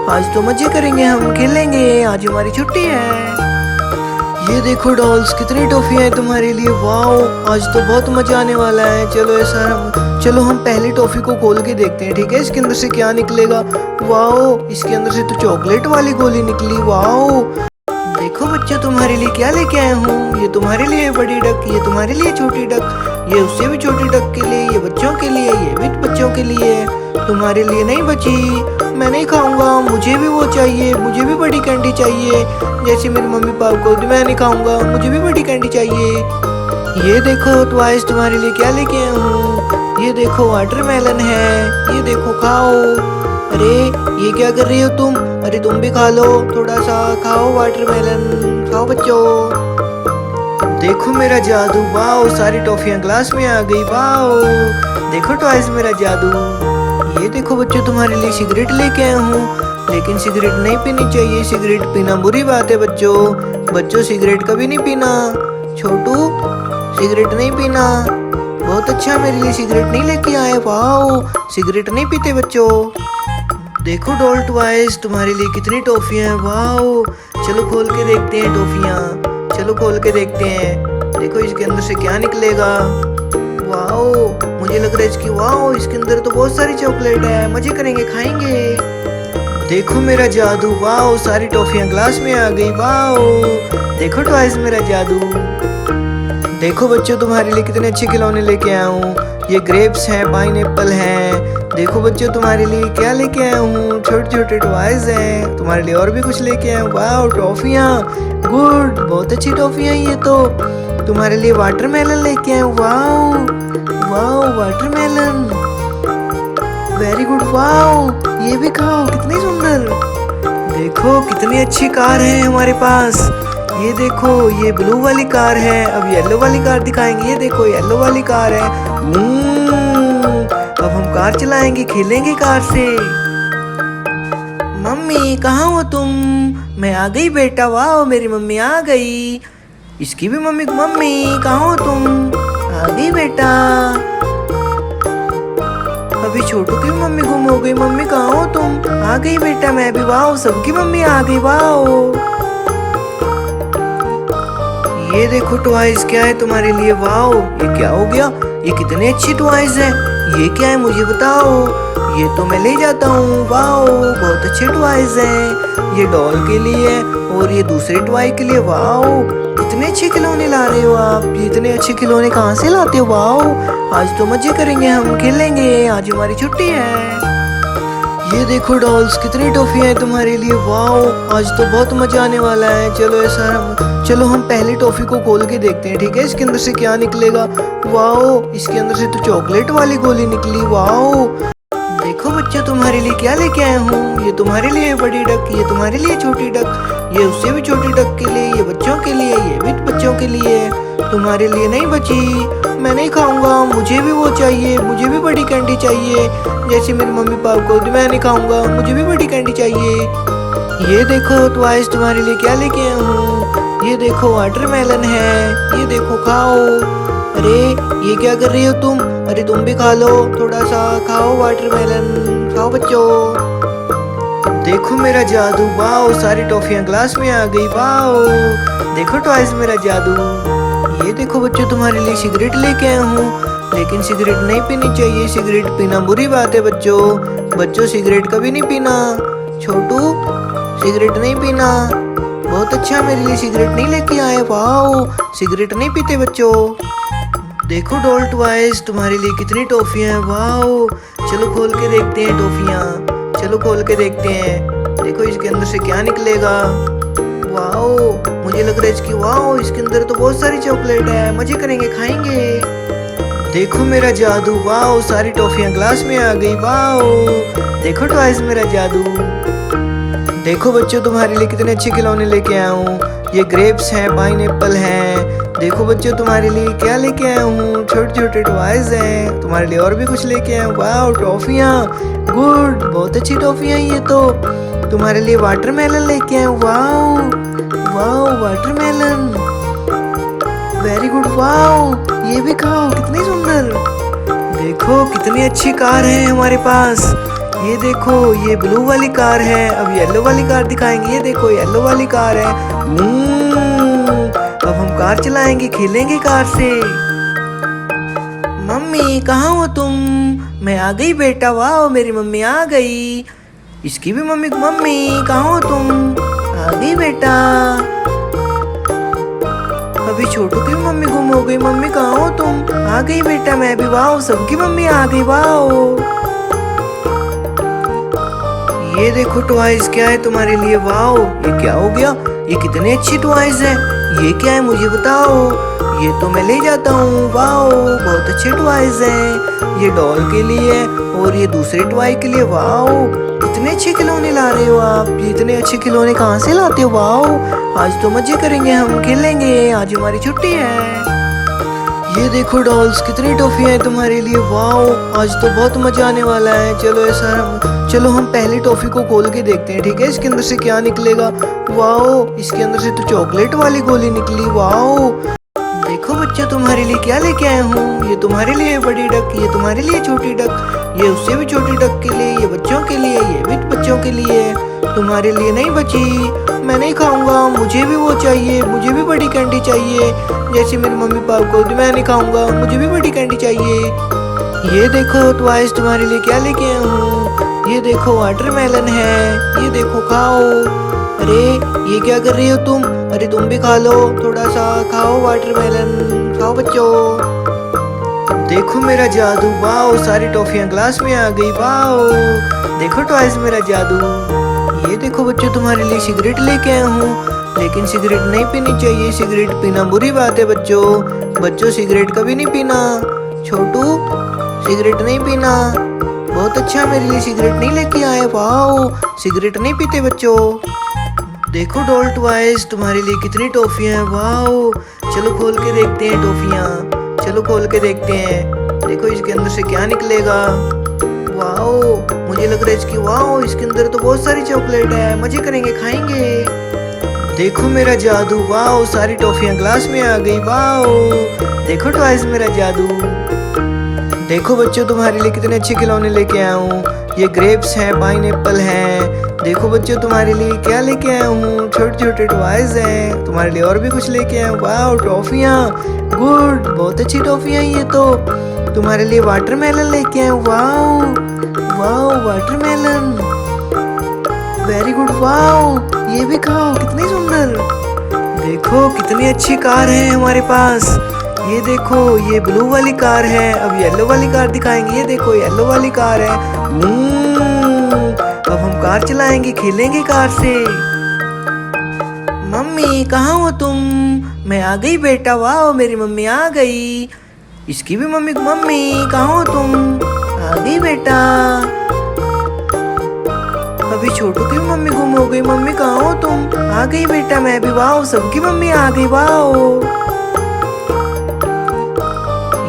आज तो मजे करेंगे, हम खेलेंगे, आज हमारी छुट्टी है। ये देखो डॉल्स, कितनी टॉफियां हैं तुम्हारे लिए। वाओ, आज तो बहुत मजा आने वाला है। चलो हम पहली टॉफी को खोल के देखते हैं, ठीक है? इसके अंदर से क्या निकलेगा। वाओ, इसके अंदर से तो चॉकलेट वाली गोली निकली। वाओ, देखो बच्चों, तुम्हारे लिए क्या लेके आया हूँ। ये तुम्हारे लिए बड़ी डक, ये तुम्हारे लिए छोटी डक, ये उससे भी छोटी डक के लिए, ये बच्चों के लिए, ये भी बच्चों के लिए। तुम्हारे लिए नहीं बची, मैं नहीं खाऊंगा, मुझे भी वो चाहिए, मुझे भी बड़ी कैंडी चाहिए, जैसे मेरी मम्मी पापा को। मैं नहीं खाऊंगा, मुझे भी बड़ी कैंडी चाहिए। ये देखो ट्वाइस, तुम्हारे लिए क्या लेके आया हूँ। ये देखो वाटरमेलन है, ये देखो खाओ। अरे ये क्या कर रही हो तुम? अरे तुम भी खा लो, थोड़ा सा खाओ वाटरमेलन, खाओ बच्चों। देखो मेरा जादू, वाओ, सारी टॉफियां ग्लास में आ गई। वाओ, देखो ट्वाइस मेरा जादू। ये देखो बच्चों, तुम्हारे लिए सिगरेट लेके आया हूँ, लेकिन सिगरेट नहीं पीनी चाहिए, सिगरेट पीना बुरी बात है बच्चों सिगरेट कभी नहीं पीना। छोटू, सिगरेट नहीं पीना। बहुत अच्छा, मेरे लिए सिगरेट नहीं लेके आए। वाओ, सिगरेट नहीं पीते बच्चों। देखो डॉल ट्वाइस, तुम्हारे लिए कितनी टॉफियां हैं। वाओ, चलो खोल के देखते हैं टॉफियां, चलो खोल के देखते हैं। देखो इसके अंदर से क्या निकलेगा। वाओ, मुझे लग रहा है इसकी, वाओ, इसके अंदर तो बहुत सारी चॉकलेट है, मजे करेंगे, खाएंगे। देखो मेरा जादू, वाओ, सारी टॉफियां ग्लास में आ गई। वाओ, देखो ट्वाइस मेरा जादू। देखो बच्चों, तुम्हारे लिए कितने अच्छे खिलौने लेके आया हूँ। ये ग्रेप्स हैं, पाइनएप्पल हैं। देखो बच्चों, तुम्हारे लिए क्या लेके आया हूँ, छोटे छोटे टॉयज हैं। तुम्हारे लिए और भी कुछ लेके आया हूँ। वाओ, टॉफियाँ, गुड, बहुत अच्छी टॉफियाँ ये तो। तुम्हारे लिए वाटरमेलन लेके आया हूँ। Wow wow, watermelon, very good, wow ये भी खाओ, कितनी सुंदर। देखो कितनी अच्छी कार है हमारे पास। ये देखो ये ब्लू वाली कार है, अब येलो वाली कार दिखाएंगे। ये देखो येलो वाली कार है। अब हम कार चलाएंगे, खेलेंगे कार से। मम्मी कहाँ हो तुम? मैं आ गई बेटा, वाह मेरी मम्मी आ गई। इसकी भी मम्मी, मम्मी कहाँ हो तुम? आ गई बेटा। अभी छोटू की भी मम्मी गुम हो गई। मम्मी कहाँ हो तुम? आ गई बेटा मैं भी, वाह सबकी मम्मी आ गई, वाह। ये देखो टॉयज क्या है तुम्हारे लिए, वाओ ये क्या हो गया? ये कितने अच्छे टॉयज हैं। ये क्या है मुझे बताओ? ये तो मैं ले जाता हूँ, वाओ बहुत अच्छे टॉयज हैं। ये डॉल के लिए और ये दूसरे टॉय के लिए, वाओ कितने अच्छे खिलौने ला रहे हो आप। ये इतने अच्छे खिलौने कहाँ से लाते हो? वाओ आज तो मजे करेंगे, हम खेलेंगे, आज हमारी छुट्टी है। ये देखो डॉल्स कितनी टॉफियां हैं तुम्हारे लिए, वाओ आज तो बहुत मजा आने वाला है। चलो हम पहली टॉफी को खोल के देखते हैं, ठीक है? इसके अंदर से क्या निकलेगा? वाओ इसके अंदर से तो चॉकलेट वाली गोली निकली, वाओ। देखो बच्चों तुम्हारे लिए क्या लेके आया हूँ। ये तुम्हारे लिए बड़ी डक, ये तुम्हारे लिए छोटी डक, ये उससे भी छोटी डक के लिए, ये बच्चों के लिए, ये भी बच्चों के लिए। तुम्हारे लिए नहीं बची, मैं नहीं खाऊंगा, मुझे भी वो चाहिए, मुझे भी बड़ी कैंडी चाहिए जैसे मेरी मम्मी पापा को। मैं नहीं खाऊंगा, मुझे भी बड़ी कैंडी चाहिए। ये देखो टॉयज तुम्हारे लिए क्या लेके आया हूँ। ये देखो वाटरमेलन है, ये देखो खाओ। अरे ये क्या कर रही हो तुम? अरे तुम भी खा लो, थोड़ा सा खाओ वाटरमेलन, खाओ बच्चों। देखो मेरा जादू, वाओ सारी टॉफियां ग्लास में आ गई, वाओ देखो टॉयज मेरा जादू। ये देखो बच्चों तुम्हारे लिए सिगरेट लेके आया हूँ, लेकिन सिगरेट नहीं पीनी चाहिए, सिगरेट पीना बुरी बात है बच्चों सिगरेट कभी नहीं पीना। छोटू सिगरेट नहीं पीना। बहुत अच्छा मेरे लिए सिगरेट नहीं लेके आए, वाओ सिगरेट नहीं पीते बच्चों। देखो डॉल टॉयज तुम्हारे लिए कितनी टॉफियां हैं, वाओ चलो खोल के देखते हैं टॉफियां, चलो खोल के देखते हैं। देखो इसके अंदर से क्या निकलेगा। वाओ मुझे लग रहा है इसकी, वाओ इसके अंदर तो बहुत सारी चॉकलेट है, मजे करेंगे, खाएंगे। देखो मेरा जादू, वाओ सारी टॉफियां ग्लास में आ गई, वाओ देखो टॉयज मेरा जादू। देखो बच्चों तुम्हारे लिए कितने अच्छे खिलौने लेके आया हूँ। ये ग्रेप्स हैं, पाइनएप्पल हैं। देखो बच्चों तुम्हारे लिए क्या लेके आया हूँ, छोटे छोटे टॉयज हैं। तुम्हारे लिए और भी कुछ लेके आया हूँ, वाओ टॉफियाँ, गुड बहुत अच्छी टॉफियाँ ये तो। तुम्हारे लिए वाटरमेलन लेके आया हूँ, wow watermelon, very good, wow ये भी खाओ, कितनी सुंदर। देखो कितनी अच्छी कार है हमारे पास। ये देखो ये ब्लू वाली कार है, अब येलो वाली कार दिखाएंगे। ये देखो येलो वाली कार है। अब हम कार चलाएंगे, खेलेंगे कार से। मम्मी कहाँ हो तुम? मैं आ गई बेटा, वाह मेरी मम्मी आ गई। इसकी भी मम्मी, मम्मी कहाँ हो तुम? आ गई बेटा। अभी छोटू की भी मम्मी गुम हो गई। मम्मी कहाँ हो तुम? आ गई बेटा मैं भी, वाह सबकी मम्मी आ गई, वाह। ये देखो टॉयज क्या है तुम्हारे लिए, वाओ ये क्या हो गया? ये कितने अच्छे टॉयज हैं। ये क्या है मुझे बताओ? ये तो मैं ले जाता हूँ, वाओ बहुत अच्छे टॉयज हैं। ये डॉल के लिए और ये दूसरे टॉय के लिए, वाओ कितने अच्छे खिलौने ला रहे हो आप। ये इतने अच्छे खिलौने कहाँ से लाते हो? वाओ आज तो मजे करेंगे, हम खेलेंगे, आज हमारी छुट्टी है। ये देखो डॉल्स कितनी टॉफियां हैं तुम्हारे लिए, वाओ आज तो बहुत मजा आने वाला है। चलो हम पहली टॉफी को खोल के देखते हैं, ठीक है? इसके अंदर से क्या निकलेगा। वाओ इसके अंदर से तो चॉकलेट वाली गोली निकली, वाओ। देखो बच्चों तुम्हारे लिए क्या लेके आया हूँ। ये तुम्हारे लिए बड़ी डक, ये तुम्हारे लिए छोटी डक, ये उससे भी छोटी डक के लिए, ये बच्चों के लिए, ये भी बच्चों के लिए। तुम्हारे लिए नहीं बची, मैं नहीं खाऊंगा, मुझे भी वो चाहिए, मुझे भी बड़ी कैंडी चाहिए जैसे मेरी मम्मी पापा को। मैं नहीं खाऊंगा, मुझे भी बड़ी कैंडी चाहिए। ये देखो टॉयज तुम्हारे लिए क्या लेके आया हूँ। ये देखो वाटरमेलन है, ये देखो खाओ। अरे ये क्या कर रही हो तुम? अरे तुम भी खा लो, थोड़ा सा खाओ वाटरमेलन, खाओ बच्चों। देखो मेरा जादू, वाओ सारी टॉफियां ग्लास में आ गई, वाओ देखो टॉयज मेरा जादू। ये देखो बच्चों तुम्हारे लिए सिगरेट लेके आया हूँ, लेकिन सिगरेट नहीं पीनी चाहिए, सिगरेट पीना बुरी बात है बच्चों सिगरेट कभी नहीं पीना। छोटू सिगरेट नहीं पीना। बहुत अच्छा, मेरे लिए सिगरेट नहीं लेके आए। वाओ, सिगरेट नहीं पीते बच्चों। देखो डॉल टॉयज, तुम्हारे लिए कितनी टॉफियां हैं। वाओ, चलो खोल के देखते हैं टॉफियां। चलो खोल के देखते हैं। देखो इसके अंदर से क्या निकलेगा। वाओ, मुझे लग रहा है इसकी, वाओ इसके अंदर तो बहुत सारी चॉकलेट है। मजे करेंगे, खाएंगे। देखो मेरा जादू। वाओ, सारी टॉफियां ग्लास में आ गई। वाओ, देखो टॉयज मेरा जादू। देखो बच्चों, तुम्हारे लिए कितने अच्छे खिलौने लेके आया हूँ। ये ग्रेप्स हैं, पाइनएप्पल हैं। देखो बच्चों, तुम्हारे लिए क्या लेके आया हूँ। छोटे छोटे टॉयज हैं। तुम्हारे लिए और भी कुछ लेके आया हूँ। वाओ, टॉफियाँ, गुड, बहुत अच्छी टॉफियाँ ये तो। तुम्हारे लिए वाटरमेलन लेके आया हूँ। Wow wow, watermelon, very good. Wow, ये भी खाओ, कितनी सुंदर। देखो कितनी अच्छी कार है हमारे पास। ये देखो, ये ब्लू वाली कार है। अब येलो वाली कार दिखाएंगे। ये देखो, येलो वाली कार है। अब हम कार चलाएंगे, खेलेंगे कार से। मम्मी कहाँ हो तुम? मैं आ गई बेटा। वाह, मेरी मम्मी आ गई। इसकी भी मम्मी, मम्मी कहाँ हो तुम? आ गई बेटा। अभी छोटू की भी मम्मी गुम हो गई। मम्मी कहाँ हो तुम? आ गई बेटा मैं भी। वाह, सबकी मम्मी आ गई। वाह,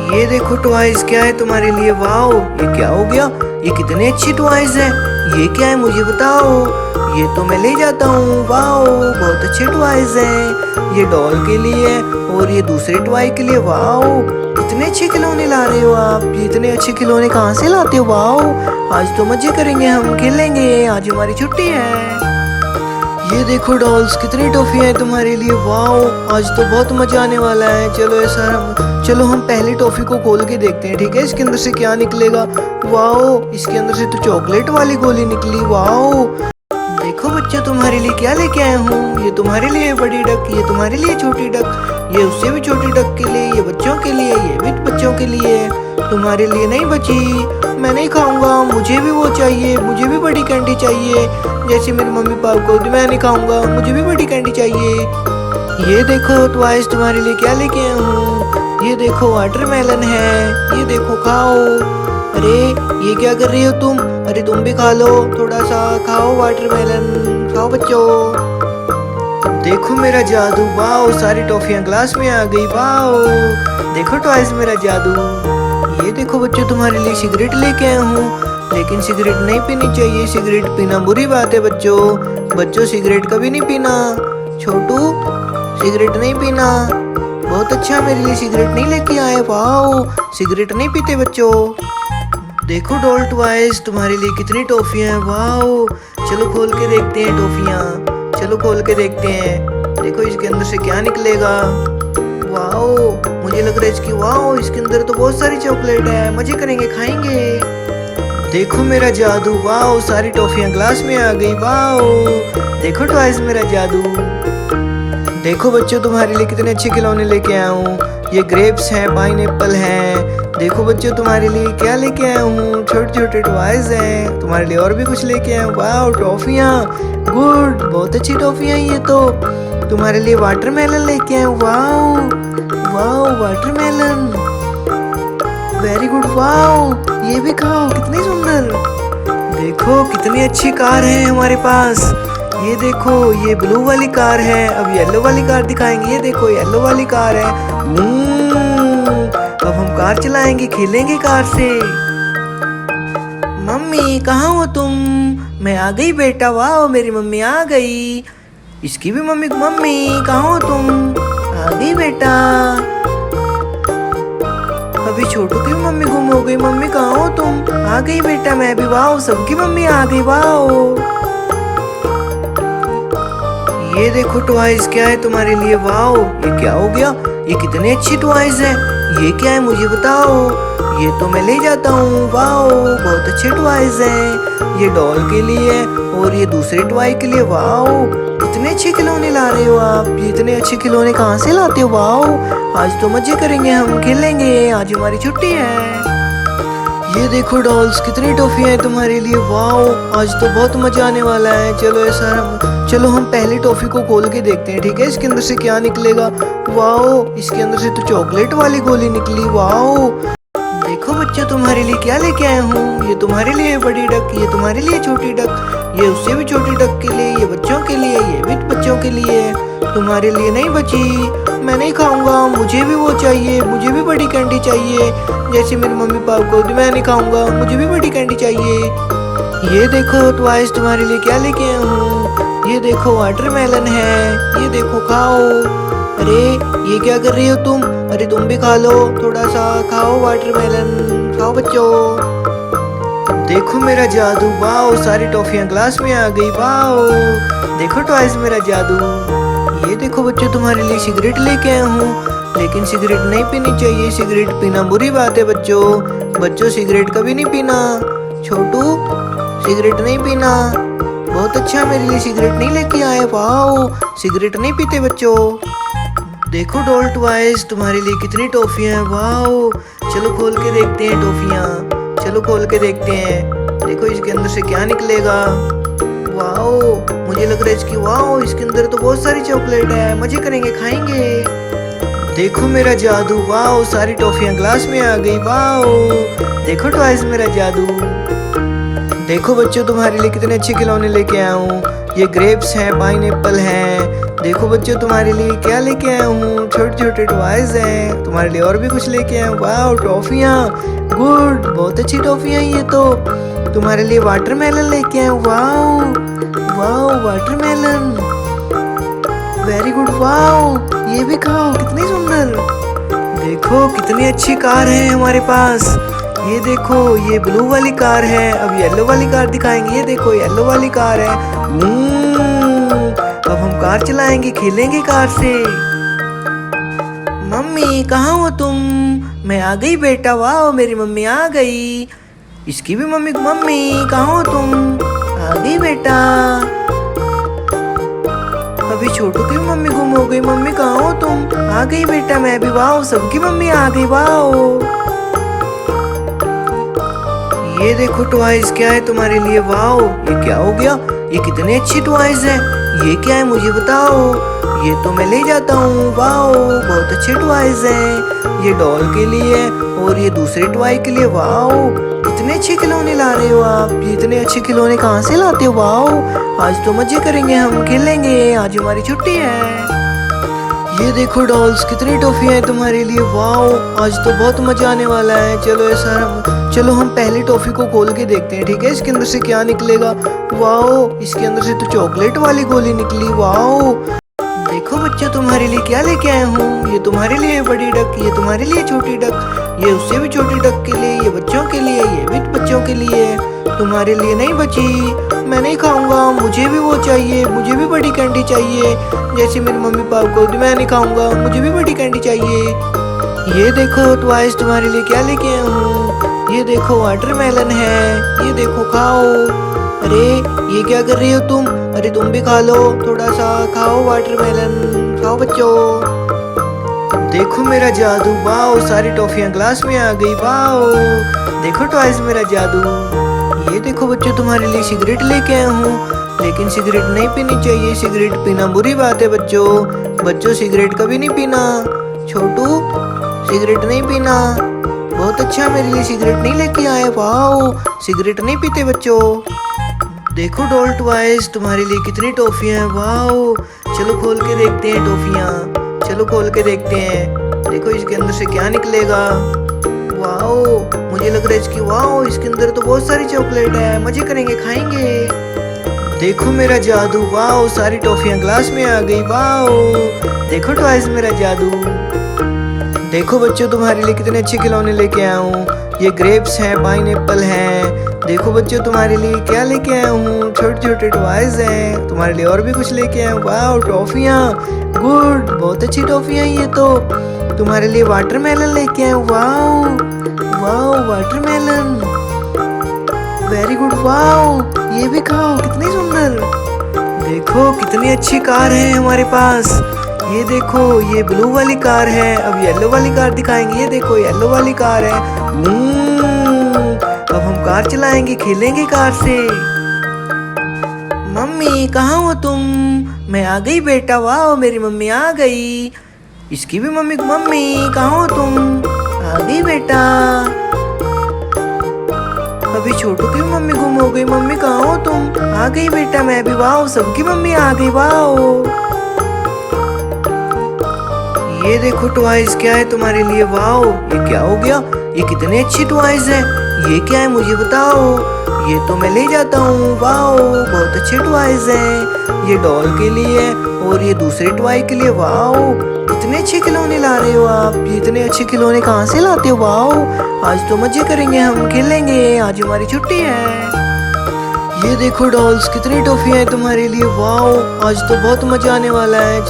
ये देखो टॉयज, क्या है तुम्हारे लिए। वाओ, ये क्या हो गया? ये कितने अच्छे टॉयज हैं। ये क्या है मुझे बताओ। ये तो मैं ले जाता हूँ। वाओ, बहुत अच्छे टॉयज हैं। ये डॉल के लिए और ये दूसरे टॉय के लिए। वाओ, इतने अच्छे खिलौने ला रहे हो आप। ये इतने अच्छे खिलौने कहाँ से लाते हो? वाओ, आज तो मजे करेंगे, हम खेलेंगे। आज हमारी छुट्टी है। ये देखो डॉल्स, कितनी टॉफियां हैं तुम्हारे लिए। वाओ, आज तो बहुत मजा आने वाला है। चलो हम पहली टॉफी को खोल के देखते हैं, ठीक है। इसके अंदर से क्या निकलेगा। वाओ, इसके अंदर से तो चॉकलेट वाली गोली निकली। वाओ, देखो बच्चों, तुम्हारे लिए क्या लेके आया हूँ। ये तुम्हारे लिए बड़ी डक, ये तुम्हारे लिए छोटी डक, ये उससे भी छोटी डक के लिए, ये बच्चों के लिए, ये भी बच्चों के लिए। तुम्हारे लिए नहीं बची, मैं नहीं खाऊंगा। मुझे भी वो चाहिए, मुझे भी बड़ी कैंडी चाहिए जैसे मेरी मम्मी पापा को। मैं नहीं खाऊंगा, मुझे भी बड़ी कैंडी चाहिए। ये देखो टॉयज, तुम्हारे लिए क्या लेके आया हूँ। ये देखो वाटरमेलन है, ये देखो खाओ। अरे ये क्या कर रही हो तुम? अरे तुम भी खा लो, थोड़ा सा खाओ वाटरमेलन, खाओ बच्चों। देखो मेरा जादू। वाओ, सारी टॉफियां ग्लास में आ गई। वाओ, देखो टॉयज मेरा जादू। ये देखो बच्चों, तुम्हारे लिए सिगरेट लेके आया हूँ, लेकिन सिगरेट नहीं पीनी चाहिए। सिगरेट पीना बुरी बात है बच्चों सिगरेट कभी नहीं पीना। छोटू, सिगरेट नहीं पीना। बहुत अच्छा, मेरे लिए सिगरेट नहीं लेके आए। वाओ, सिगरेट नहीं पीते बच्चों। देखो डॉल टॉयज, तुम्हारे लिए कितनी टॉफियां हैं। वाओ, चलो खोल के देखते हैं टॉफियां। चलो खोल के देखते हैं। देखो इसके अंदर से क्या निकलेगा। वाओ, मुझे लग रहा है इसकी, वाओ इसके अंदर तो बहुत सारी चॉकलेट है। मजे करेंगे, खाएंगे। देखो मेरा जादू। वाओ, सारी टॉफियां ग्लास में आ गई। वाओ, देखो टॉयज मेरा जादू। देखो बच्चों, तुम्हारे लिए कितने अच्छे खिलौने लेके आया हूँ। ये ग्रेप्स हैं, पाइनएप्पल हैं। देखो बच्चों, तुम्हारे लिए क्या लेके आया हूँ। छोटे छोटे टॉयज हैं। तुम्हारे लिए और भी कुछ लेके आया हूँ। वाओ, टॉफियाँ, गुड, बहुत अच्छी टॉफियाँ ये तो। तुम्हारे लिए वाटरमेलन लेके आया हूँ। Wow wow, watermelon, very good. Wow, ये भी खाओ, कितनी सुंदर। देखो कितनी अच्छी कार है हमारे पास। ये देखो, ये ब्लू वाली कार है। अब येलो वाली कार दिखाएंगे। ये देखो, येलो वाली कार है। अब हम कार चलाएंगे, खेलेंगे कार से। मम्मी कहाँ हो तुम? मैं आ गई बेटा। वाह, मेरी मम्मी आ गई। इसकी भी मम्मी, मम्मी कहाँ हो तुम? आ गई बेटा। अभी छोटू की भी मम्मी गुम हो गई। मम्मी कहाँ हो तुम? आ गई बेटा मैं भी। वाह, सबकी मम्मी आ गई। वाह, ये देखो टॉयज, क्या है तुम्हारे लिए। वाओ, ये क्या हो गया? ये कितने अच्छे टॉयज हैं। ये क्या है मुझे बताओ। ये तो मैं ले जाता हूँ। वाओ, बहुत अच्छे टॉयज हैं। ये डॉल के लिए और ये दूसरे टॉय के लिए। वाओ, इतने अच्छे खिलौने ला रहे हो आप। ये इतने अच्छे खिलौने कहाँ से लाते हो? वाओ, आज तो मजे करेंगे, हम खेलेंगे। आज हमारी छुट्टी है। ये देखो डॉल्स, कितनी टॉफियां हैं तुम्हारे लिए। वाओ, आज तो बहुत मजा आने वाला है। चलो हम पहली टॉफी को खोल के देखते हैं, ठीक है। इसके अंदर से क्या निकलेगा। वाओ, इसके अंदर से तो चॉकलेट वाली गोली निकली। वाओ, देखो बच्चों तुम्हारे लिए क्या लेके आया हूँ। ये तुम्हारे लिए बड़ी डक, ये तुम्हारे लिए छोटी डक, ये उससे भी छोटी डक के लिए, ये बच्चों के लिए, ये भी बच्चों के लिए। तुम्हारे लिए नहीं बची, मैं नहीं खाऊंगा, मुझे भी वो चाहिए, मुझे भी बड़ी कैंडी चाहिए। जैसे मेरी मम्मी पापा को, मैं नहीं खाऊंगा, मुझे भी बड़ी कैंडी चाहिए। ये देखो ट्वाइस तुम्हारे लिए क्या लेके आया हूँ। ये देखो वाटरमेलन है, ये देखो खाओ। अरे ये क्या कर रही हो तुम? अरे तुम भी खा लो, थोड़ा सा खाओ वाटरमेलन, खाओ बच्चों। देखो मेरा जादू, वाओ सारी टॉफियां ग्लास में आ गई, वाओ। देखो ट्वाइस मेरा जादू। ये देखो बच्चों तुम्हारे लिए सिगरेट लेके आया हूँ, लेकिन सिगरेट नहीं पीनी चाहिए, सिगरेट पीना बुरी बात है बच्चों। बच्चों सिगरेट कभी नहीं पीना। छोटू सिगरेट नहीं पीना। बहुत अच्छा, मेरे लिए सिगरेट नहीं लेके आए, वाओ सिगरेट नहीं पीते बच्चों। देखो डॉल ट्वाइस तुम्हारे लिए कितनी टॉफियां हैं, वाओ। चलो खोल के देखते हैं टॉफियां, चलो खोल के देखते हैं। देखो इसके अंदर से क्या निकलेगा। वाओ मुझे लग रहा है इसकी, वाओ इसके अंदर तो बहुत सारी चॉकलेट है, मजे करेंगे, खाएंगे। देखो मेरा जादू, वाओ सारी टॉफियां ग्लास में आ गई, वाओ। देखो ट्वाइस मेरा जादू। देखो बच्चों तुम्हारे लिए कितने अच्छे खिलौने लेके आया हूँ। ये ग्रेप्स हैं, पाइनएप्पल हैं। देखो बच्चों तुम्हारे लिए क्या लेके आया हूँ, छोटे छोटे टॉयज हैं। तुम्हारे लिए और भी कुछ लेके आया हूँ, वाओ टॉफियाँ, गुड बहुत अच्छी टॉफियाँ ये तो। तुम्हारे लिए वाटरमेलन लेके आया हूँ, wow wow watermelon, very good, wow ये भी खाओ, कितनी सुंदर। देखो कितनी अच्छी कार है हमारे पास। ये देखो ये ब्लू वाली कार है, अब येलो वाली कार दिखाएंगे। ये देखो येलो वाली कार है। अब हम कार चलाएंगे, खेलेंगे कार से। मम्मी कहाँ हो तुम? मैं आ गई बेटा, वाह मेरी मम्मी आ गई। इसकी भी मम्मी, मम्मी कहाँ हो तुम? आ गई बेटा। अभी छोटू की मम्मी गुम हो गई, मम्मी कहाँ हो तुम? आ गई बेटा मैं भी, वाह सबकी मम्मी आ गई, वाह। ये देखो टॉयज क्या है तुम्हारे लिए, वाओ ये क्या हो गया? ये कितने अच्छी टॉयज हैं। ये क्या है मुझे बताओ। ये तो मैं ले जाता हूँ, वाओ बहुत अच्छे टॉयज हैं। ये डॉल के लिए और ये दूसरे टॉय के लिए, वाओ इतने अच्छे खिलौने ला रहे हो आप। ये इतने अच्छे खिलौने कहाँ से लाते हो? वाओ आज तो मजे करेंगे, हम खेलेंगे, आज हमारी छुट्टी है। ये देखो डॉल्स कितनी टॉफियां हैं तुम्हारे लिए, वाओ आज तो बहुत मजा आने वाला है। चलो हम पहली टॉफी को खोल के देखते हैं, ठीक है? इसके अंदर से क्या निकलेगा। वाओ इसके अंदर से तो चॉकलेट वाली गोली निकली, वाओ। देखो बच्चों तुम्हारे लिए क्या लेके आया हूँ। ये तुम्हारे लिए बड़ी डक, ये तुम्हारे लिए छोटी डक, ये उससे भी छोटी डक के लिए, ये बच्चों के लिए, ये भी बच्चों के लिए। तुम्हारे लिए नहीं बची, मैं नहीं खाऊंगा, मुझे भी वो चाहिए, मुझे भी बड़ी कैंडी चाहिए। जैसे मेरी मम्मी पापा को, मैं नहीं खाऊंगा, मुझे भी बड़ी कैंडी चाहिए। ये देखो ट्वाइस तुम्हारे लिए क्या लेके आया हूँ। ये देखो वाटरमेलन है, ये देखो खाओ। अरे ये क्या कर रही हो तुम? अरे तुम भी खा लो, थोड़ा सा खाओ वाटरमेलन, खाओ बच्चों। देखो मेरा जादू, वाओ सारी टॉफियां ग्लास में आ गई, वाओ। देखो ट्वाइस मेरा जादू। ये देखो बच्चों तुम्हारे लिए सिगरेट लेके आया हूँ, लेकिन सिगरेट नहीं पीनी चाहिए, सिगरेट पीना बुरी बात है बच्चों सिगरेट कभी नहीं पीना। छोटू सिगरेट नहीं पीना। बहुत अच्छा, मेरे लिए सिगरेट नहीं लेके आए, वाओ सिगरेट नहीं पीते बच्चों। देखो डॉल ट्वाइस तुम्हारे लिए कितनी टॉफियां हैं, वाओ। चलो खोल के देखते हैं टॉफियां, चलो खोल के देखते हैं। देखो इसके अंदर से क्या निकलेगा। वाओ मुझे लग रहा है इसकी, वाओ इसके अंदर तो बहुत सारी चॉकलेट है, मजे करेंगे, खाएंगे। देखो मेरा जादू, वाओ सारी टॉफियां ग्लास में आ गई, वाओ। देखो ट्वाइस मेरा जादू। देखो बच्चों तुम्हारे लिए कितने अच्छे खिलौने लेके आया हूँ। ये ग्रेप्स हैं, पाइनएप्पल हैं। देखो बच्चों तुम्हारे लिए क्या लेके आया हूँ, छोटे छोटे टॉयज हैं। तुम्हारे लिए और भी कुछ लेके आया हूँ, वाओ टॉफियाँ, गुड बहुत अच्छी टॉफियाँ ये तो। तुम्हारे लिए वाटरमेलन लेके आया हूँ, wow wow watermelon, very good, wow ये भी खाओ, कितनी सुंदर। देखो कितनी अच्छी कार है हमारे पास। ये देखो ये ब्लू वाली कार है, अब येलो वाली कार दिखाएंगे। ये देखो येलो वाली कार है। अब हम कार चलाएंगे, खेलेंगे कार से। मम्मी कहाँ हो तुम? मैं आ गई बेटा, वाह मेरी मम्मी आ गई। इसकी भी मम्मी, मम्मी कहाँ हो तुम? आ गई बेटा। आ गई बेटा मैं भी, वाओ सबकी मम्मी आ गई, वाओ। ये देखो टॉयज क्या है तुम्हारे लिए, वाओ ये क्या हो गया, ये कितने अच्छे टॉयज हैं। ये क्या है मुझे बताओ, ये तो मैं ले जाता हूँ, वाओ बहुत अच्छे टॉयज हैं। ये डॉल के लिए है और ये दूसरे टॉय के लिए, वाओ कितने अच्छे खिलौने ला रहे हो आप। ये इतने अच्छे खिलौने कहाँ से लाते हो, वाओ आज तो मजे करेंगे, हम खेलेंगे, आज हमारी छुट्टी है। ये देखो डॉल्स कितनी टॉफियां हैं तुम्हारे लिए, वाओ आज तो बहुत मजा आने वाला है।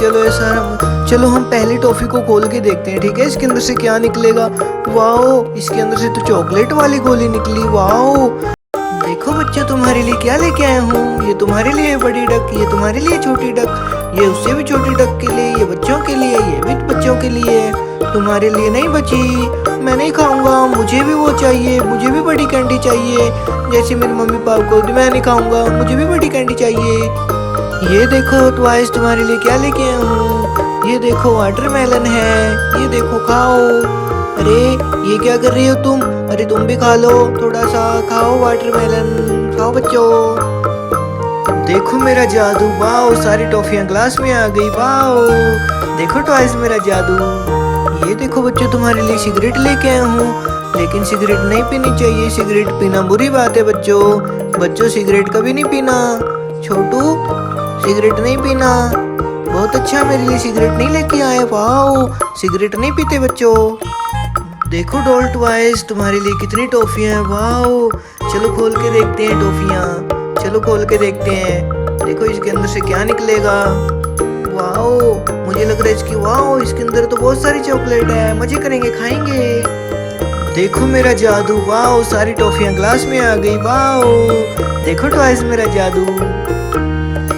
चलो हम पहली टॉफी को खोल के देखते हैं, ठीक है। इसके अंदर से क्या निकलेगा, वाओ इसके अंदर से तो चॉकलेट वाली गोली निकली, वाओ। देखो बच्चों तुम्हारे लिए क्या लेके आया हूँ, ये तुम्हारे लिए बड़ी डक, ये तुम्हारे लिए छोटी डक, ये उससे भी छोटी डक के लिए, ये बच्चों के लिए, ये भी बच्चों के लिए। तुम्हारे लिए नहीं बची, मैं नहीं खाऊंगा, मुझे भी वो चाहिए, मुझे भी बड़ी कैंडी चाहिए, जैसे मेरी मम्मी पापा को, मैं नहीं खाऊंगा, मुझे भी बड़ी कैंडी चाहिए। ये देखो टॉयज तुम्हारे लिए क्या लेके आया हूँ, ये देखो वाटरमेलन है, ये देखो खाओ। अरे ये क्या कर रही हो तुम, अरे तुम भी खा लो, थोड़ा सा खाओ वाटरमेलन, खाओ बच्चों। देखो मेरा जादू, वाओ सारी टॉफियां ग्लास में आ गई, वाओ देखो टॉयज मेरा जादू। ये देखो बच्चों तुम्हारे लिए सिगरेट लेके आया हूँ, लेकिन सिगरेट नहीं पीनी चाहिए, सिगरेट पीना बुरी बात है बच्चों सिगरेट कभी नहीं पीना। छोटू सिगरेट नहीं पीना, बहुत अच्छा मेरे लिए सिगरेट नहीं लेके आए, वाओ सिगरेट नहीं पीते बच्चों। देखो डॉल टॉयज तुम्हारे लिए कितनी टॉफियां हैं, वाओ चलो खोल के देखते हैं टॉफियां, चलो खोल के देखते हैं। देखो इसके अंदर से क्या निकलेगा, वाओ मुझे लग रहा है इसकी, वाओ इसके अंदर तो बहुत सारी चॉकलेट है, मजे करेंगे, खाएंगे। देखो मेरा जादू, वाओ सारी टॉफियां ग्लास में आ गई, वाओ देखो टॉयज मेरा जादू।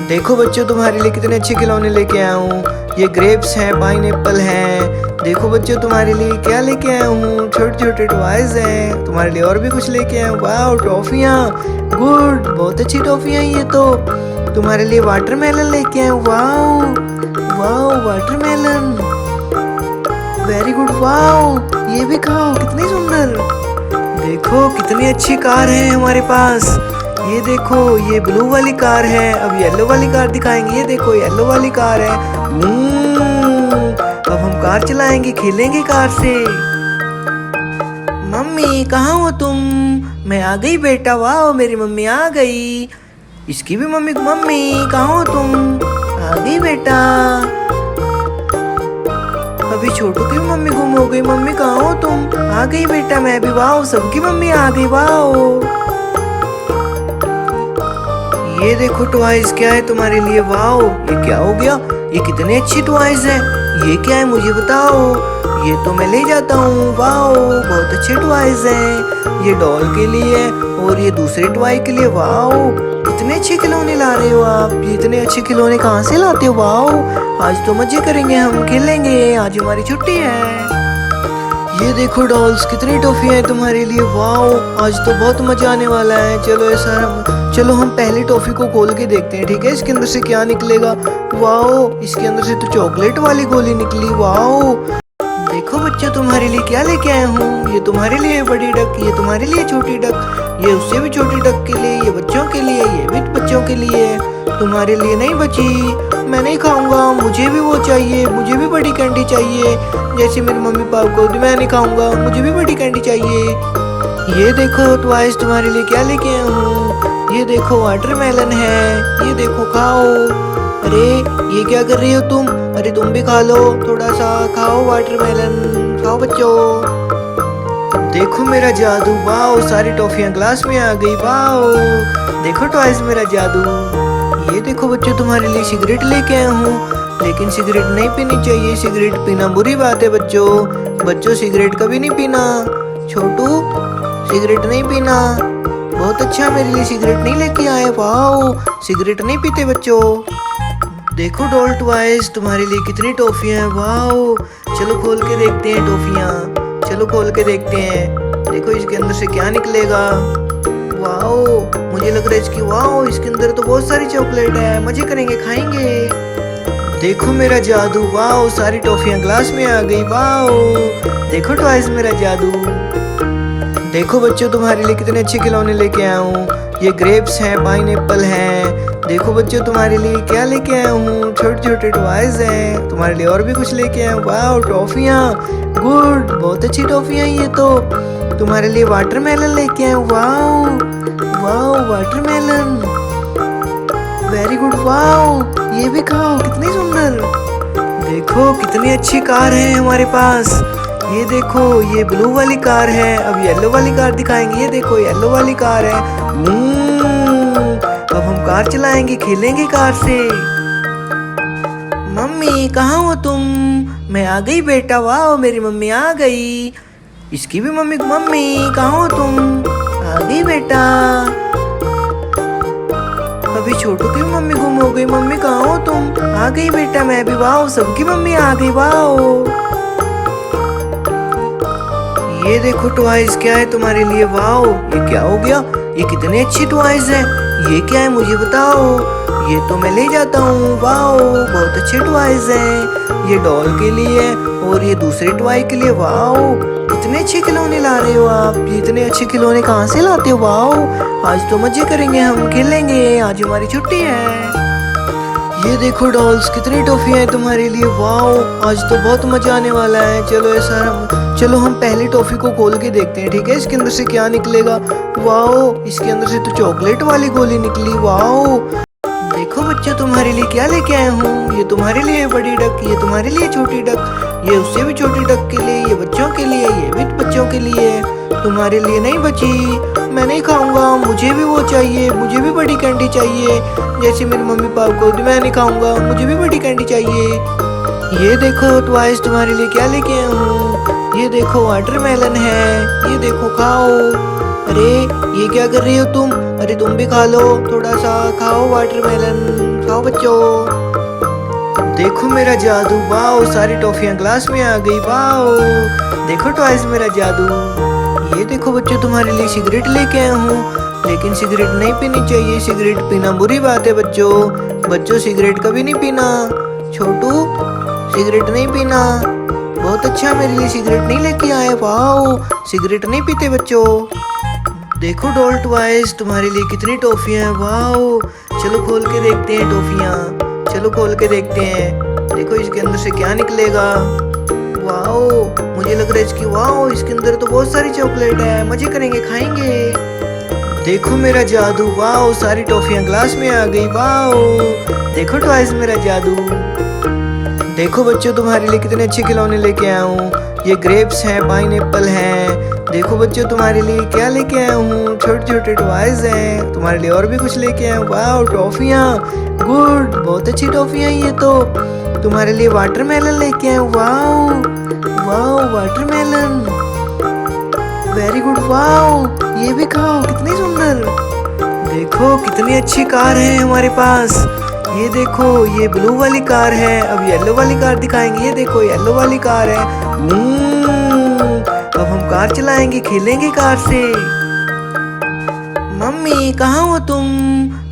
देखो बच्चों तुम्हारे लिए कितने अच्छे खिलौने लेके आया हूँ, ये ग्रेप्स हैं, पाइनएप्पल हैं। देखो बच्चों तुम्हारे लिए क्या लेके आया हूँ, छोटे छोटे टॉयज हैं, तुम्हारे लिए और भी कुछ लेके आया हूँ, वाओ टॉफियाँ, गुड बहुत अच्छी टॉफियाँ ये तो। तुम्हारे लिए वाटरमेलन लेके आया हूँ, wow watermelon very good, wow ये भी खाओ कितनी सुंदर। देखो कितनी अच्छी कार है हमारे पास, ये देखो ये ब्लू वाली कार है, अब येलो वाली कार दिखाएंगे, ये देखो येलो वाली कार है। अब हम कार चलाएंगे, खेलेंगे कार से। मम्मी कहाँ हो तुम, मैं आ गई बेटा, वाओ मेरी मम्मी आ गई। इसकी भी मम्मी कहाँ हो तुम, आ गई बेटा। अभी छोटू की मम्मी गुम हो गई, मम्मी कहाँ हो तुम, आ गई बेटा मैं भी, वाओ सबकी मम्मी आ गई, वाओ। ये देखो टॉयज क्या है तुम्हारे लिए, वाओ ये क्या हो गया, ये कितने अच्छे टॉयज हैं। ये क्या है मुझे बताओ, ये तो मैं ले जाता हूँ, वाओ बहुत अच्छे टॉयज हैं। ये डॉल के लिए है और ये दूसरे टॉय के लिए, वाओ कितने अच्छे खिलौने ला रहे हो आप। ये इतने अच्छे खिलौने कहाँ से लाते हो, वाओ आज तो मजे करेंगे, हम खेलेंगे, आज हमारी छुट्टी है। ये देखो डॉल्स कितनी टॉफियां हैं तुम्हारे लिए, वाओ आज तो बहुत मजा आने वाला है। चलो हम पहली टॉफी को खोल के देखते हैं, ठीक है। इसके अंदर से क्या निकलेगा, वाओ इसके अंदर से तो चॉकलेट वाली गोली निकली, वाओ। देखो बच्चों तुम्हारे लिए क्या लेके आया हूँ, ये तुम्हारे लिए बड़ी डक, ये तुम्हारे लिए छोटी डक, ये उससे भी छोटी डक के लिए, ये बच्चों के लिए, ये भी बच्चों के लिए। तुम्हारे लिए नहीं बची, मैं नहीं खाऊंगा, मुझे भी वो चाहिए, मुझे भी बड़ी कैंडी चाहिए, जैसे मेरी मम्मी पापा को, मैं नहीं खाऊंगा, मुझे भी बड़ी कैंडी चाहिए। ये देखो टॉयज तुम्हारे लिए क्या लेके आया हूँ, ये देखो वाटरमेलन है, ये देखो खाओ। अरे ये क्या कर रही हो तुम, अरे तुम भी खा लो, थोड़ा सा खाओ वाटरमेलन, खाओ बच्चों। देखो मेरा जादू, वाओ सारी टॉफियां ग्लास में आ गई, वाओ देखो टॉयज मेरा जादू। ये देखो बच्चों तुम्हारे लिए सिगरेट लेके आया हूँ, लेकिन सिगरेट नहीं पीनी चाहिए, सिगरेट पीना बुरी बात है बच्चों सिगरेट कभी नहीं पीना। छोटू सिगरेट नहीं पीना, बहुत अच्छा मेरे लिए सिगरेट नहीं लेके आए, वाओ सिगरेट नहीं पीते बच्चों। देखो डॉल टॉयज तुम्हारे लिए कितनी टॉफियां हैं, वाओ चलो खोल के देखते हैं टॉफियां, चलो खोल के देखते हैं। देखो इसके अंदर से क्या निकलेगा, वाओ मुझे लग रहा है इसकी, वाओ इसके अंदर तो बहुत सारी चॉकलेट है, मजे करेंगे, खाएंगे। देखो मेरा जादू, वाओ सारी टॉफियां ग्लास में आ गई, वाओ देखो टॉयज मेरा जादू। देखो बच्चों तुम्हारे लिए कितने अच्छे खिलौने लेके आया हूँ, ये ग्रेप्स हैं, पाइनएप्पल हैं, देखो बच्चों, तुम्हारे लिए क्या लेके आया हूँ। छोटे छोटे टॉयज हैं। तुम्हारे लिए और भी कुछ लेके आया हूँ। वाह, टॉफियाँ। गुड, बहुत अच्छी टॉफियाँ ये तो। तुम्हारे लिए वाटरमेलन लेके आया हूँ। वाह वाह, वाटरमेलन, वेरी गुड। वाह, ये भी खाओ, कितनी सुंदर। देखो कितनी अच्छी कार है हमारे पास। ये देखो, ये ब्लू वाली कार है। अब येलो वाली कार दिखाएंगे। ये देखो, येलो वाली कार है। अब हम कार चलाएंगे, खेलेंगे कार से। मम्मी कहाँ हो तुम? मैं आ गई बेटा। वाह, मेरी मम्मी आ गई। इसकी भी मम्मी। मम्मी कहाँ हो तुम? आ गई बेटा। अभी छोटू की भी मम्मी गुम हो गई। मम्मी कहाँ हो तुम? आ गई बेटा मैं भी। वाह, सबकी मम्मी आ गई। वाह, ये देखो टॉयज क्या है तुम्हारे लिए। वाओ, ये क्या हो गया? ये कितने अच्छी टॉयज हैं। ये क्या है मुझे बताओ। ये तो मैं ले जाता हूँ। वाओ, बहुत अच्छे टॉयज हैं। ये डॉल के लिए और ये दूसरे टॉय के लिए। वाओ, इतने अच्छे खिलौने ला रहे हो आप। ये इतने अच्छे खिलौने कहाँ से लाते हो? वाओ, आज तो मजे करेंगे, हम खेलेंगे। आज हमारी छुट्टी है। ये देखो डॉल्स, कितनी टॉफियां हैं तुम्हारे लिए। वाओ, आज तो बहुत मजा आने वाला है। चलो हम पहली टॉफी को खोल के देखते हैं, ठीक है? इसके अंदर से क्या निकलेगा। वाओ, इसके अंदर से तो चॉकलेट वाली गोली निकली। वाओ, देखो बच्चों, तुम्हारे लिए क्या लेके आया हूँ। ये तुम्हारे लिए बड़ी डक, ये तुम्हारे लिए छोटी डक, ये उससे भी छोटी डक के लिए, ये बच्चों के लिए, ये भी बच्चों के लिए। तुम्हारे लिए नहीं बची, मैं नहीं खाऊंगा। मुझे भी वो चाहिए, मुझे भी बड़ी कैंडी चाहिए जैसे मेरी मम्मी पापा को। मैं नहीं खाऊंगा, मुझे भी बड़ी कैंडी चाहिए। ये देखो टॉयज, तुम्हारे लिए क्या लेके आया हूँ। ये देखो वाटरमेलन है, ये देखो खाओ। अरे ये क्या कर रही हो तुम? अरे तुम भी खा लो, थोड़ा सा खाओ वाटरमेलन, खाओ बच्चों। देखो मेरा जादू। वाओ, सारी टॉफियां ग्लास में आ गई। वाओ, देखो टॉयज, मेरा जादू। ये देखो बच्चों, तुम्हारे लिए सिगरेट लेके आया हूँ, लेकिन सिगरेट नहीं पीनी चाहिए। सिगरेट पीना बुरी बात है बच्चों सिगरेट कभी नहीं पीना। छोटू, सिगरेट नहीं पीना। बहुत अच्छा, मेरे लिए सिगरेट नहीं लेके आए। वाओ, सिगरेट नहीं पीते बच्चों। देखो डॉल टॉयज, तुम्हारे लिए कितनी टॉफियां हैं। वाओ, चलो खोल के देखते हैं टॉफियां। चलो खोल के देखते हैं। देखो इसके अंदर से क्या निकलेगा। वाओ, मुझे लग रहा है इसकी। वाओ, इसके अंदर तो बहुत सारी चॉकलेट है। मजे करेंगे, खाएंगे। देखो मेरा जादू। वाओ, सारी टॉफियां ग्लास में आ गई। वाओ, देखो टॉयज, मेरा जादू। देखो बच्चों, तुम्हारे लिए कितने अच्छे खिलौने लेके आया हूँ। ये ग्रेप्स हैं, पाइनएप्पल हैं। देखो बच्चों, तुम्हारे लिए क्या लेके आया हूँ। छोटे छोटे टॉयज हैं। तुम्हारे लिए और भी कुछ लेके आया हूँ। वाओ, टॉफियाँ। गुड, बहुत अच्छी टॉफियाँ ये तो। तुम्हारे लिए वाटरमेलन लेके आया हूँ। Wow wow, watermelon, very good. Wow, ये भी खाओ, कितनी सुंदर। देखो कितनी अच्छी कार है हमारे पास। ये देखो, ये ब्लू वाली कार है। अब येलो वाली कार दिखाएंगे। ये देखो, येलो वाली कार है। अब हम कार चलाएंगे, खेलेंगे कार से। मम्मी कहाँ हो तुम?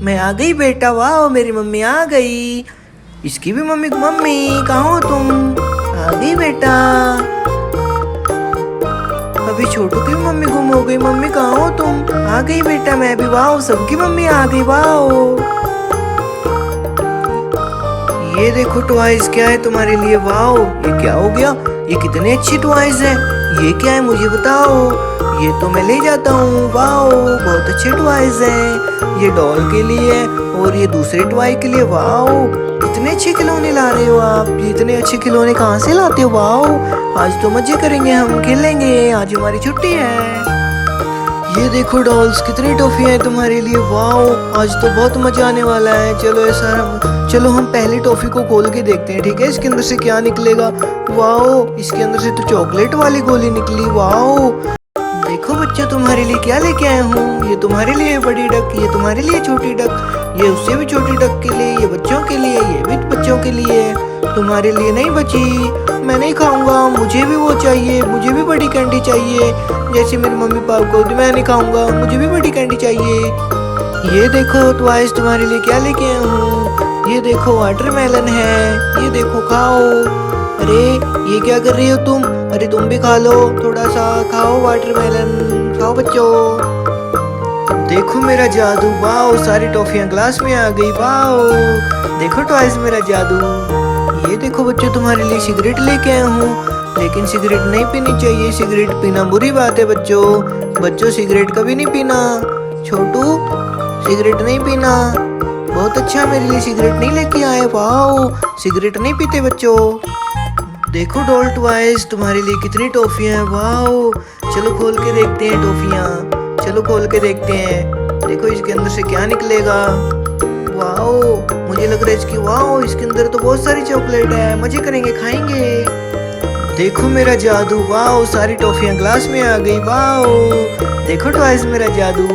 मैं आ गई बेटा। वाह, मेरी मम्मी आ गई। इसकी भी मम्मी। मम्मी कहाँ हो तुम? आ गई बेटा। अभी छोटू की भी मम्मी गुम हो गई। मम्मी कहाँ हो तुम? आ गई बेटा मैं भी। वाह, सबकी मम्मी आ गई। वाह, ये देखो टॉयज क्या है तुम्हारे लिए। वाओ, ये क्या हो गया? ये कितने अच्छी टॉयज हैं। ये क्या है मुझे बताओ। ये तो मैं ले जाता हूँ। वाओ, बहुत अच्छे टॉयज हैं। ये डॉल के लिए और ये दूसरे टॉय के लिए। वाओ, इतने अच्छे खिलौने ला रहे हो आप। ये इतने अच्छे खिलौने कहाँ से लाते हो? वाओ, आज तो मजे करेंगे, हम खेलेंगे। आज हमारी छुट्टी है। ये देखो डॉल्स, कितनी टॉफियां हैं तुम्हारे लिए। वाओ, आज तो बहुत मजा आने वाला है। चलो हम पहली टॉफी को खोल के देखते हैं, ठीक है? इसके अंदर से क्या निकलेगा। वाओ, इसके अंदर से तो चॉकलेट वाली गोली निकली। वाओ, देखो बच्चों, तुम्हारे लिए क्या लेके आया हूँ। ये तुम्हारे लिए बड़ी डक, ये तुम्हारे लिए छोटी डक, ये उससे भी छोटी डक के लिए, ये बच्चों के लिए, ये भी बच्चों के लिए। तुम्हारे लिए नहीं बची, मैं नहीं खाऊंगा। मुझे भी वो चाहिए, मुझे भी बड़ी कैंडी चाहिए जैसे मेरी मम्मी पापा को। मैं नहीं खाऊंगा, मुझे भी बड़ी कैंडी चाहिए। ये देखो टॉयज, तुम्हारे लिए क्या लेके आया हूँ। ये देखो वाटरमेलन है, ये देखो खाओ। अरे ये क्या कर रही हो तुम? अरे तुम भी खा लो, थोड़ा सा खाओ वाटरमेलन, खाओ बच्चों। देखो मेरा जादू, वाओ सारी टॉफियां ग्लास में आ गई, वाओ देखो टॉयज मेरा जादू। ये देखो बच्चों, तुम्हारे लिए सिगरेट लेके आया हूँ, लेकिन सिगरेट नहीं पीनी चाहिए, सिगरेट पीना बुरी बात है बच्चों। बच्चों सिगरेट कभी नहीं पीना। छोटू सिगरेट नहीं पीना। बहुत अच्छा, मेरे लिए सिगरेट नहीं लेके आए, वाओ सिगरेट नहीं पीते बच्चों। देखो डॉल टॉयज, तुम्हारे लिए कितनी टॉफियां हैं, वाओ। चलो खोल के देखते हैं टॉफियां, चलो खोल के देखते हैं। देखो इसके अंदर से क्या निकलेगा। वाओ मुझे लग रहा है इसकी, वाओ इसके अंदर तो बहुत सारी चॉकलेट है, मजे करेंगे, खाएंगे। देखो मेरा जादू, वाओ सारी टॉफियां ग्लास में आ गई, वाओ देखो टॉयज मेरा जादू।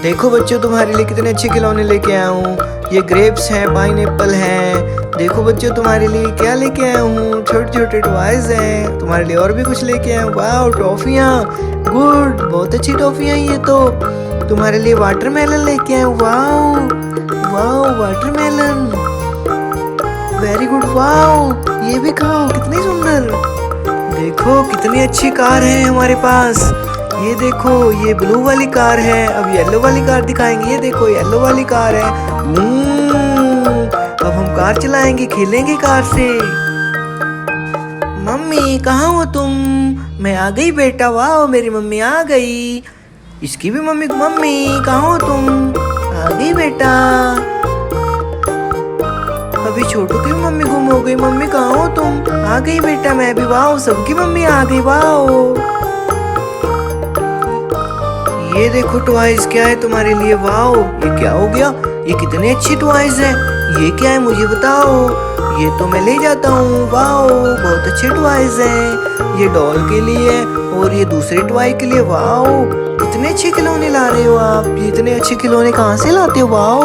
देखो बच्चों, तुम्हारे लिए कितने अच्छे खिलौने लेके आया हूँ। ये ग्रेप्स हैं, पाइनएप्पल हैं। देखो बच्चों, तुम्हारे लिए क्या लेके आया हूँ, छोटे छोटे टॉयज हैं। तुम्हारे लिए और भी कुछ लेके आया हूँ, वाओ टॉफियाँ, गुड बहुत अच्छी टॉफियाँ ये तो। तुम्हारे लिए वाटरमेलन लेके आया हूँ, wow wow watermelon, very good, wow ये भी खाओ, कितनी सुंदर। देखो कितनी अच्छी कार है हमारे पास। ये देखो ये ब्लू वाली कार है, अब येलो वाली कार दिखाएंगे। ये देखो येलो वाली कार है। अब हम कार चलाएंगे, खेलेंगे कार से। मम्मी कहाँ हो तुम? मैं आ गई बेटा, वाह मेरी मम्मी आ गई। इसकी भी मम्मी, मम्मी कहाँ हो तुम? आ गई बेटा। अभी छोटू की मम्मी गुम हो गई, मम्मी कहाँ हो तुम? आ गई बेटा मैं भी, वाह सबकी मम्मी आ गई, वाह। ये देखो टॉयज क्या है तुम्हारे लिए, वाओ ये क्या हो गया, ये कितने अच्छी टॉयज हैं। ये क्या है मुझे बताओ, ये तो मैं ले जाता हूँ, वाओ बहुत अच्छे टॉयज हैं। ये डॉल के लिए और ये दूसरे टॉय के लिए, वाओ इतने अच्छे खिलौने ला रहे हो आप। ये इतने अच्छे खिलौने कहाँ से लाते हो, वाओ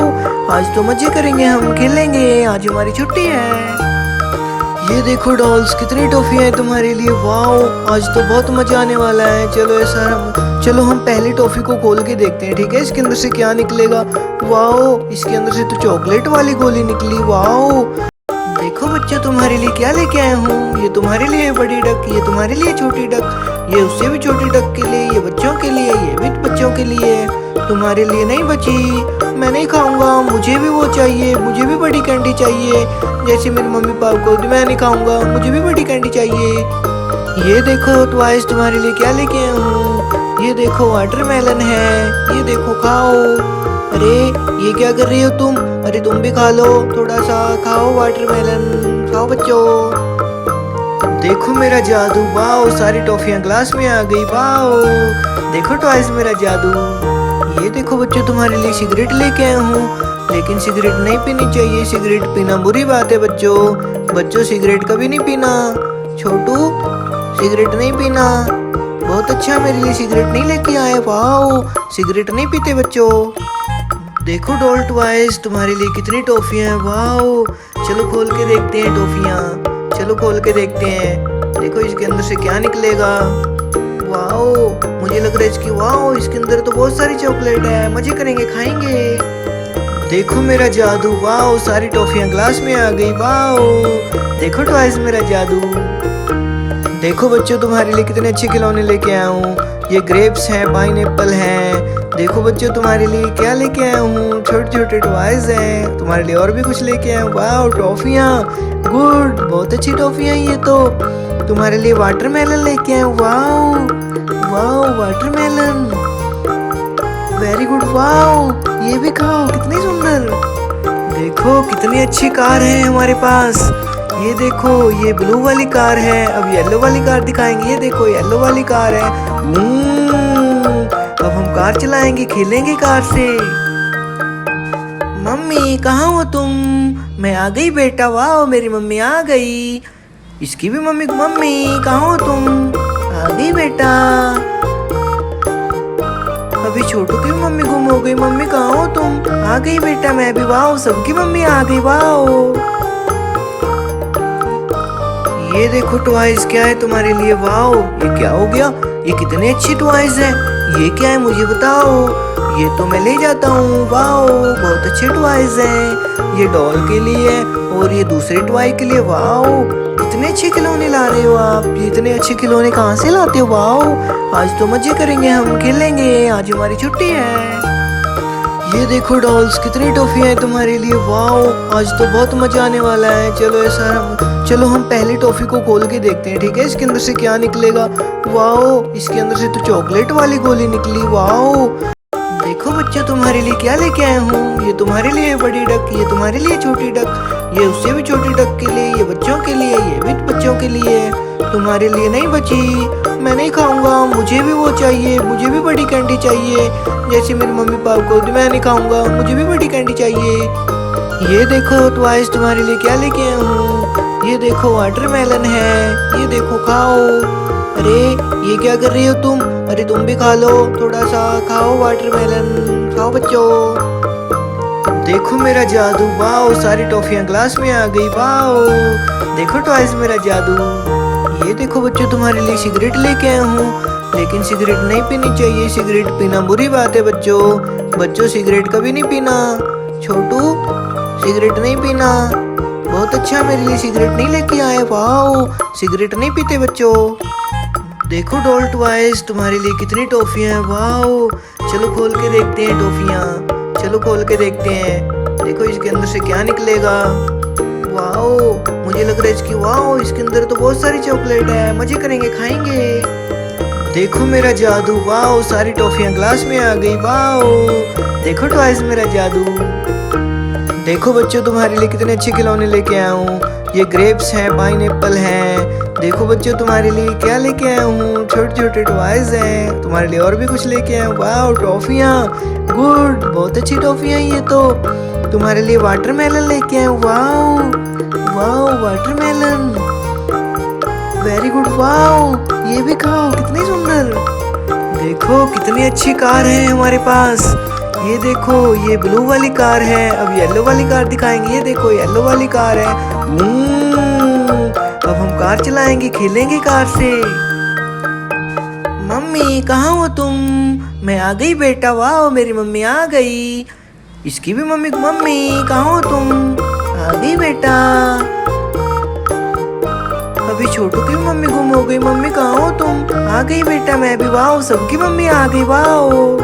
आज तो मजे करेंगे, हम खेलेंगे, आज हमारी छुट्टी है। ये देखो डॉल्स, कितनी टॉफियां हैं तुम्हारे लिए, वाओ आज तो बहुत मजा आने वाला है। चलो हम पहली टॉफी को खोल के देखते हैं, ठीक है। इसके अंदर से क्या निकलेगा, वाओ इसके अंदर से तो चॉकलेट वाली गोली निकली, वाओ। देखो बच्चों, तुम्हारे लिए क्या लेके आया हूँ। ये तुम्हारे लिए बड़ी डक, ये तुम्हारे लिए छोटी डक, ये उससे भी छोटी डक के लिए, ये बच्चों के लिए, ये भी बच्चों के लिए। तुम्हारे लिए नहीं बची, मैं नहीं खाऊंगा, मुझे भी वो चाहिए, मुझे भी बड़ी कैंडी चाहिए, जैसे मेरी मम्मी पापा को। मैं नहीं खाऊंगा, मुझे भी बड़ी कैंडी चाहिए। ये देखो टॉयज, तुम्हारे लिए क्या लेके आया हूँ। ये देखो वाटरमेलन है, ये देखो खाओ। अरे ये क्या कर रही हो तुम? अरे तुम भी खा लो, थोड़ा सा खाओ वाटरमेलन, खाओ बच्चों। देखो मेरा जादू, वाओ सारी टॉफियां ग्लास में आ गई, वाओ देखो टॉयज मेरा जादू। ये देखो बच्चों, तुम्हारे लिए सिगरेट लेके आया हूँ, लेकिन सिगरेट नहीं पीनी चाहिए, सिगरेट पीना बुरी बात है बच्चों सिगरेट कभी नहीं पीना। छोटू सिगरेट नहीं पीना। बहुत अच्छा, मेरे लिए सिगरेट नहीं लेके आए, वाओ सिगरेट नहीं पीते बच्चों। देखो डॉल टॉयज, तुम्हारे लिए कितनी टॉफियां हैं, वाओ। चलो खोल के देखते हैं टॉफियां, चलो खोल के देखते हैं। देखो इसके अंदर से क्या निकलेगा। वाओ मुझे लग रहा है इसकी, वाओ इसके अंदर तो बहुत सारी चॉकलेट है, मजे करेंगे, खाएंगे। देखो मेरा जादू, वाओ सारी टॉफियां ग्लास में आ गई, वाओ देखो टॉयज मेरा जादू। देखो बच्चों, तुम्हारे लिए कितने अच्छे खिलौने लेके आया हूँ। ये ग्रेप्स हैं, पाइनएप्पल हैं। देखो बच्चों, तुम्हारे लिए क्या लेके आया हूँ, छोटे छोटे टॉयज हैं। तुम्हारे लिए और भी कुछ लेके आया हूँ, वाओ टॉफियाँ, गुड बहुत अच्छी टॉफियाँ ये तो। तुम्हारे लिए वाटरमेलन लेके आया हूँ, wow wow watermelon, very good, wow ये भी खाओ, कितनी सुंदर। देखो कितनी अच्छी कार है हमारे पास। ये देखो ये ब्लू वाली कार है, अब येलो वाली कार दिखाएंगे। ये देखो येलो वाली कार है। अब हम कार चलाएंगे, खेलेंगे कार से। मम्मी कहाँ हो तुम? मैं आ गई बेटा, वाह मेरी मम्मी आ गई। इसकी भी मम्मी, मम्मी कहाँ हो तुम? आ गई बेटा। अभी छोटू की भी मम्मी गुम हो गई, मम्मी कहाँ हो तुम? आ गई बेटा मैं भी, वाह सबकी मम्मी आ गई, वाह। ये देखो टॉयज क्या है तुम्हारे लिए, वाओ ये क्या हो गया, ये कितने अच्छी टॉयज हैं। ये क्या है मुझे बताओ, ये तो मैं ले जाता हूँ, वाओ बहुत अच्छे टॉयज हैं। ये डॉल के लिए और ये दूसरे टॉय के लिए, वाओ कितने अच्छे खिलौने ला रहे हो आप। ये इतने अच्छे खिलौने कहाँ से लाते हो। वाओ, आज तो मजे करेंगे, हम खेलेंगे, आज हमारी छुट्टी है। ये देखो डॉल्स, कितनी टॉफियां हैं तुम्हारे लिए। वाओ, आज तो बहुत मजा आने वाला है। चलो हम पहली टॉफी को खोल के देखते हैं, ठीक है। इसके अंदर से क्या निकलेगा। वाओ, इसके अंदर से तो चॉकलेट वाली गोली निकली। वाओ, देखो बच्चों, तुम्हारे लिए क्या लेके आया हूँ। ये तुम्हारे लिए बड़ी डक, ये तुम्हारे लिए छोटी डक, ये उससे भी छोटी डक के लिए, ये बच्चों के लिए, ये भी बच्चों के लिए। तुम्हारे लिए नहीं बची, मैं नहीं खाऊंगा, मुझे भी वो चाहिए, मुझे भी बड़ी कैंडी चाहिए, जैसे मेरे मम्मी पापा को। मैं नहीं खाऊंगा, मुझे भी बड़ी कैंडी चाहिए। ये देखो ट्वाइस, तुम्हारे लिए क्या लेके आया हूँ। ये देखो वाटरमेलन है, ये देखो खाओ। अरे ये क्या कर रही हो तुम। अरे तुम भी खा लो, थोड़ा सा खाओ वाटरमेलन, खाओ बच्चों। देखो मेरा जादू। वाओ, सारी टॉफियां ग्लास में आ गई। वाओ, देखो ट्वाइस मेरा जादू। ये देखो बच्चों, तुम्हारे लिए सिगरेट लेके आया हूँ, लेकिन सिगरेट नहीं पीनी चाहिए। सिगरेट पीना बुरी बात है बच्चों सिगरेट कभी नहीं पीना। छोटू, सिगरेट नहीं पीना। बहुत अच्छा, मेरे लिए सिगरेट नहीं लेके आए। वाओ, सिगरेट नहीं पीते बच्चों। देखो डॉल ट्वाइस, तुम्हारे लिए कितनी टॉफियां हैं। वाओ, चलो खोल के देखते हैं टॉफियां, चलो खोल के देखते हैं। देखो इसके अंदर से क्या निकलेगा। वाओ, मुझे लग रहा है इसकी, वाओ इसके अंदर तो बहुत सारी चॉकलेट है, मजे करेंगे, खाएंगे। देखो मेरा जादू। वाओ, सारी टॉफियां ग्लास में आ गई। वाओ, देखो ट्वाइस मेरा जादू। देखो बच्चों, तुम्हारे लिए कितने अच्छे खिलौने लेके आया हूँ। ये ग्रेप्स हैं, पाइनएप्पल हैं। देखो बच्चों, तुम्हारे लिए क्या लेके आया हूँ। छोटे छोटे टॉयज हैं, तुम्हारे लिए और भी कुछ लेके आया हूँ। वाओ, टॉफियाँ, गुड, बहुत अच्छी टॉफियाँ ये तो। तुम्हारे लिए वाटरमेलन लेके आया हूँ। Wow watermelon, very good. Wow, ये भी खाओ, कितनी सुंदर। देखो कितनी अच्छी कार है हमारे पास। ये देखो, ये ब्लू वाली कार है। अब येलो वाली कार दिखाएंगे। ये देखो, येलो वाली कार है। अब हम कार चलाएंगे, खेलेंगे कार से। मम्मी कहाँ हो तुम। मैं आ गई बेटा। वाओ, मेरी मम्मी आ गई। इसकी भी मम्मी कहाँ हो तुम। आ गई बेटा। अभी छोटू की मम्मी गुम हो गई। मम्मी कहाँ हो तुम। आ गई बेटा मैं भी। वाओ, सबकी मम्मी आ गई। वाओ,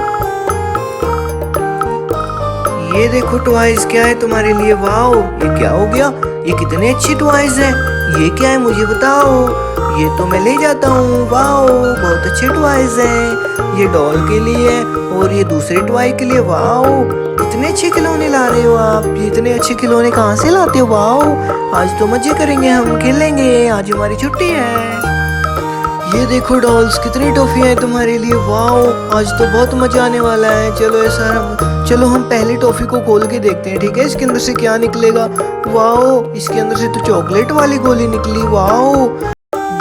ये देखो टॉयज, क्या है तुम्हारे लिए। वाओ, ये क्या हो गया। ये कितने अच्छे टॉयज हैं। ये क्या है मुझे बताओ। ये तो मैं ले जाता हूँ। वाओ, बहुत अच्छे टॉयज हैं। ये डॉल के लिए और ये दूसरे टॉय के लिए। वाओ, कितने अच्छे खिलौने ला रहे हो आप। ये इतने अच्छे खिलौने कहाँ से लाते हो। वाओ, आज तो मजे करेंगे, हम खेलेंगे, आज हमारी छुट्टी है। ये देखो डॉल्स, कितनी टॉफियां हैं तुम्हारे लिए। वाओ, आज तो बहुत मजा आने वाला है। चलो हम पहली टॉफी को खोल के देखते हैं, ठीक है। इसके अंदर से क्या निकलेगा। वाओ, इसके अंदर से तो चॉकलेट वाली गोली निकली। वाओ,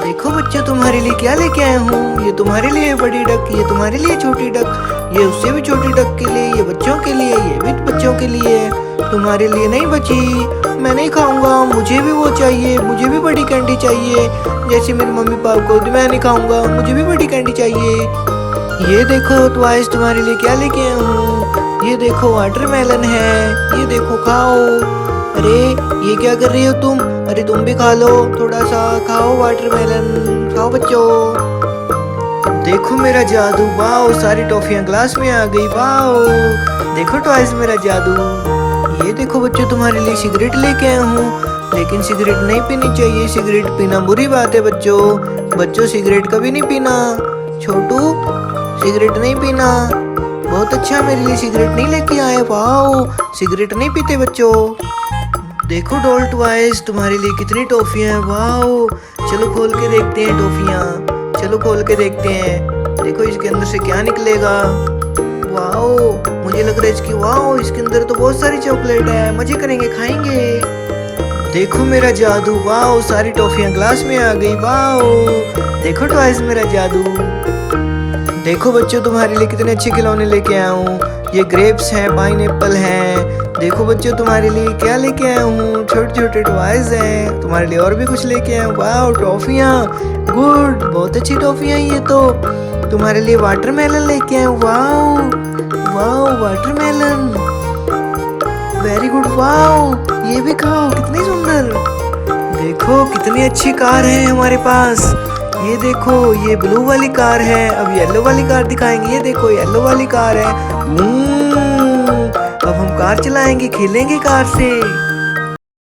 देखो बच्चों, तुम्हारे लिए क्या लेके आया हूँ। ये तुम्हारे लिए बड़ी डक, ये तुम्हारे लिए छोटी डक, ये उससे भी छोटी डक के लिए, ये बच्चों के लिए, ये भी बच्चों के लिए। तुम्हारे लिए नहीं बची, मैं नहीं खाऊंगा, मुझे भी वो चाहिए, मुझे भी बड़ी कैंडी चाहिए, जैसे मेरे मम्मी पापा को। मैं नहीं खाऊंगा, मुझे भी बड़ी कैंडी चाहिए। ये देखो ट्वाइस, तुम्हारे लिए क्या लेके आया हूँ। ये देखो वाटरमेलन है, ये देखो खाओ। अरे ये क्या कर रही हो तुम। अरे तुम भी खा लो, थोड़ा सा खाओ वाटरमेलन, खाओ बच्चों। देखो मेरा जादू। वाओ, सारी टॉफियां ग्लास में आ गई। वाओ, देखो ट्वाइस मेरा जादू। ये देखो बच्चों, तुम्हारे लिए सिगरेट लेके आया हूँ, लेकिन सिगरेट नहीं पीनी चाहिए। सिगरेट पीना बुरी बात है बच्चों सिगरेट कभी नहीं पीना। छोटू, सिगरेट नहीं पीना। बहुत अच्छा, मेरे लिए सिगरेट नहीं लेके आए। वाओ, सिगरेट नहीं पीते बच्चों। देखो डॉल ट्वाइस, तुम्हारे लिए कितनी टॉफियां हैं। वाओ, चलो खोल के देखते हैं टॉफियां, चलो खोल के देखते हैं। देखो इसके अंदर से क्या निकलेगा। वाओ, मुझे लग रहा है इसकी, वाओ इसके अंदर तो बहुत सारी चॉकलेट है, मजे करेंगे, खाएंगे। देखो मेरा जादू। वाओ, सारी टॉफियां ग्लास में आ गई। वाओ, देखो ट्वाइस मेरा जादू। देखो बच्चों, तुम्हारे लिए कितने अच्छे खिलौने लेके आया हूँ। ये ग्रेप्स हैं, पाइनएप्पल हैं। देखो बच्चों, तुम्हारे लिए क्या लेके आया हूँ। छोटे छोटे टॉयज हैं, तुम्हारे लिए और भी कुछ लेके आया हूँ। वाओ, टॉफियाँ, गुड, बहुत अच्छी टॉफियाँ ये तो। तुम्हारे लिए वाटरमेलन लेके आया हूँ। Wow watermelon, very good. Wow, ये भी खाओ, कितनी सुंदर। देखो कितनी अच्छी कार है हमारे पास। ये देखो ये ब्लू वाली कार है। अब येलो वाली कार दिखाएंगे। ये देखो येलो वाली कार है। अब हम कार चलाएंगे, खेलेंगे कार से।